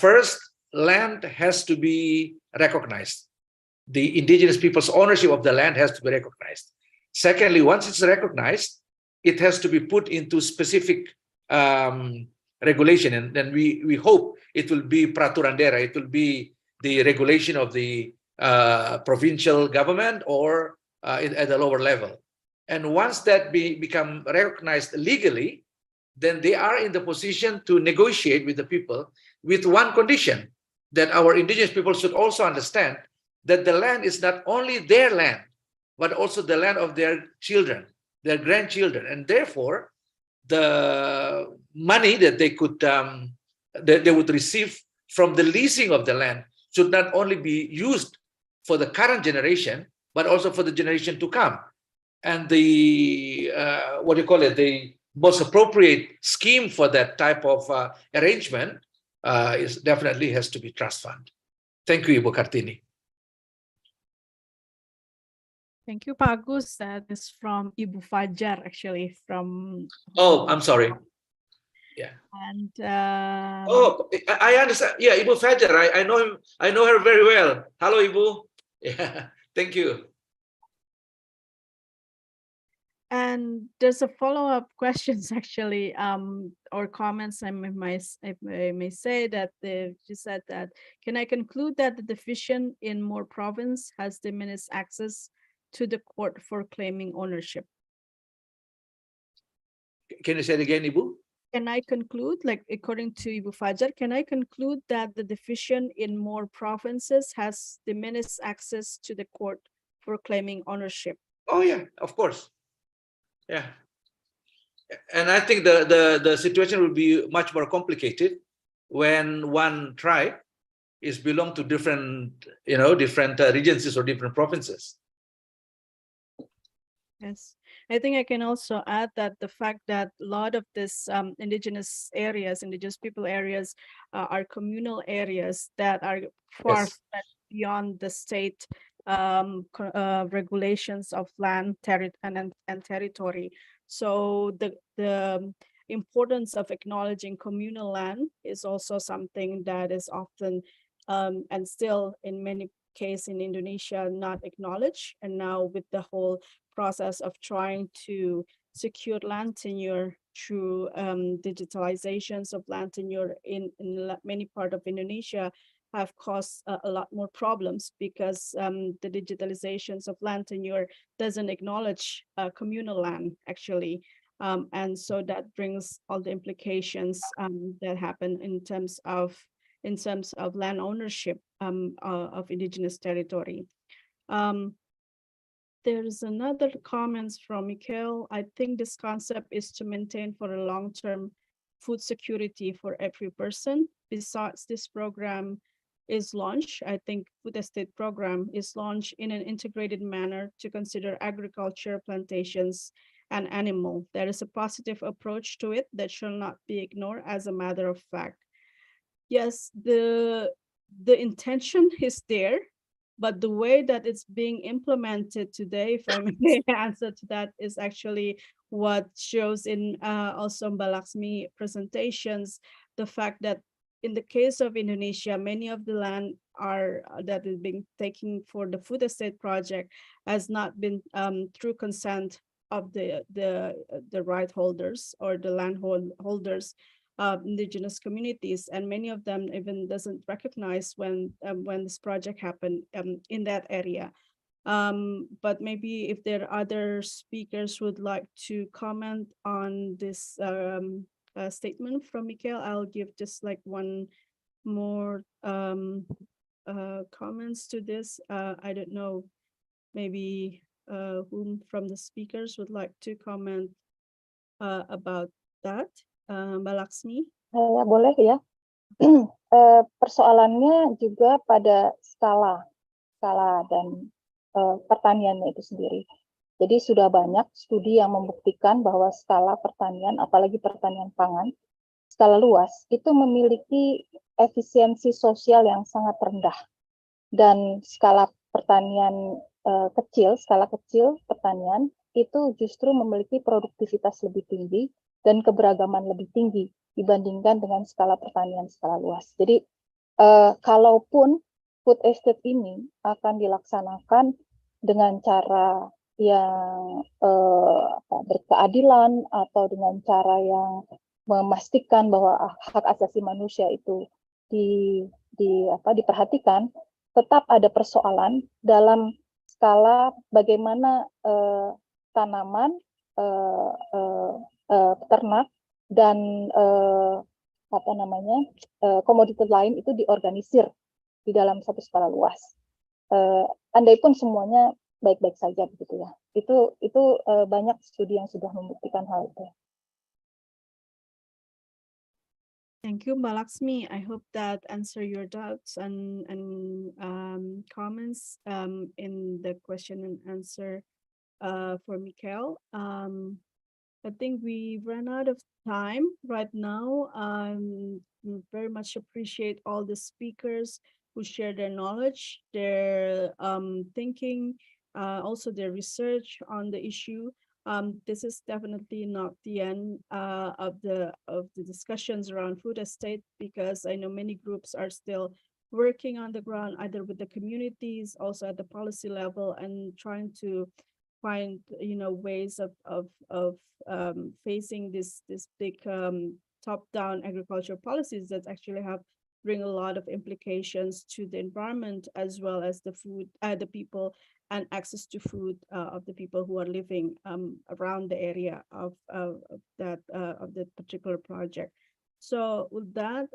First, land has to be recognized. The indigenous people's ownership of the land has to be recognized. Secondly, once it's recognized, it has to be put into specific regulation, and then we hope it will be peraturan daerah. It will be the regulation of the provincial government or at the lower level. And once that become recognized legally, then they are in the position to negotiate with the people with one condition, that our indigenous people should also understand that the land is not only their land, but also the land of their children, their grandchildren, and therefore the money that they could that they would receive from the leasing of the land should not only be used for the current generation, but also for the generation to come. And the what do you call it? The most appropriate scheme for that type of arrangement is definitely has to be trust fund. Thank you, Ibu Kartini. Thank you, Pak Agus. That is from Ibu Fajar, actually, from. Oh, I'm sorry. Yeah. And oh, I understand. Yeah, Ibu Fajar. I know him. I know her very well. Hello, Ibu. Yeah. Thank you. And there's a follow-up questions, actually, or comments. I may say that she said that, can I conclude that the division in more province has diminished access to the court for claiming ownership? Can you say it again, Ibu? Can I conclude, like according to Ibu Fajar, can I conclude that the division in more provinces has diminished access to the court for claiming ownership? Oh yeah, of course. Yeah. And I think the situation will be much more complicated when one tribe is belong to different, different regencies or different provinces. Yes, I think I can also add that the fact that a lot of this indigenous people areas are communal areas that are far beyond the state regulations of land, and territory. So the importance of acknowledging communal land is also something that is often and still in many cases in Indonesia not acknowledged. And now with the whole process of trying to secure land tenure through digitalizations of land tenure in many parts of Indonesia have caused a lot more problems, because the digitalizations of land tenure doesn't acknowledge communal land, actually. And so that brings all the implications that happen in terms of land ownership of indigenous territory. There's another comments from Mikhail. I think this concept is to maintain for a long-term food security for every person. Besides, this program is launched, I think food estate program is launched in an integrated manner to consider agriculture, plantations, and animal. There is a positive approach to it that shall not be ignored as a matter of fact. Yes, the intention is there, but the way that it's being implemented today, if I may answer to that, is actually what shows in also awasMIFEE presentations, the fact that in the case of Indonesia, many of the land that is being taken for the food estate project has not been through consent of the right holders or the land holders. Indigenous communities, and many of them even doesn't recognize when this project happened in that area. But maybe if there are other speakers would like to comment on this statement from Mikhail, I'll give just like one more comments to this. I don't know, maybe whom from the speakers would like to comment about that. Mbak Laksmi? Boleh ya. Persoalannya juga pada skala. skala dan pertaniannya itu sendiri. Jadi sudah banyak studi yang membuktikan bahwa skala pertanian, apalagi pertanian pangan, skala luas, itu memiliki efisiensi sosial yang sangat rendah. Dan skala pertanian skala kecil pertanian, itu justru memiliki produktivitas lebih tinggi dan keberagaman lebih tinggi dibandingkan dengan skala pertanian skala luas. Jadi, kalaupun food estate ini akan dilaksanakan dengan cara yang berkeadilan atau dengan cara yang memastikan bahwa hak asasi manusia itu diperhatikan, tetap ada persoalan dalam skala bagaimana tanaman, ternak dan komoditas lain itu diorganisir di dalam satu skala luas. Andai pun semuanya baik-baik saja begitu ya. Itu banyak studi yang sudah membuktikan hal itu. Thank you, Mbak Laksmi. I hope that answer your doubts and comments in the question and answer for Mikhail. I think we ran out of time right now. We very much appreciate all the speakers who share their knowledge, their thinking, also their research on the issue. This is definitely not the end of the discussions around food estate, because I know many groups are still working on the ground, either with the communities, also at the policy level, and trying to find ways of facing this big top-down agricultural policies that actually bring a lot of implications to the environment, as well as the food, the people, and access to food of the people who are living around the area of the particular project. So with that,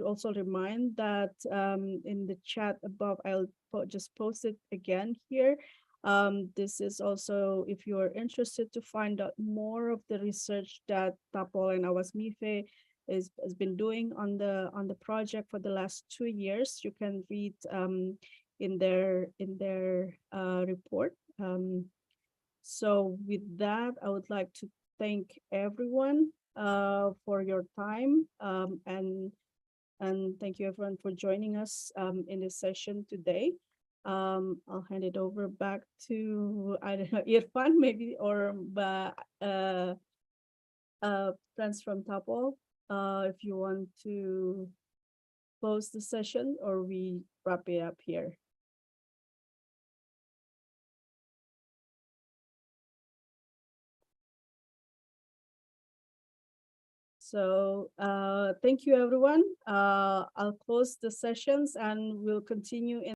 also remind that in the chat above, I'll just post it again here. This is also, if you're interested to find out more of the research that TAPOL and awasMIFEE has been doing on the project for the last 2 years, you can read in their report. So with that, I would like to thank everyone for your time, and thank you everyone for joining us in this session today. I'll hand it over back to, I don't know, Irfan maybe, or friends from TAPOL, if you want to close the session, or we wrap it up here. So thank you, everyone. I'll close the sessions and we'll continue in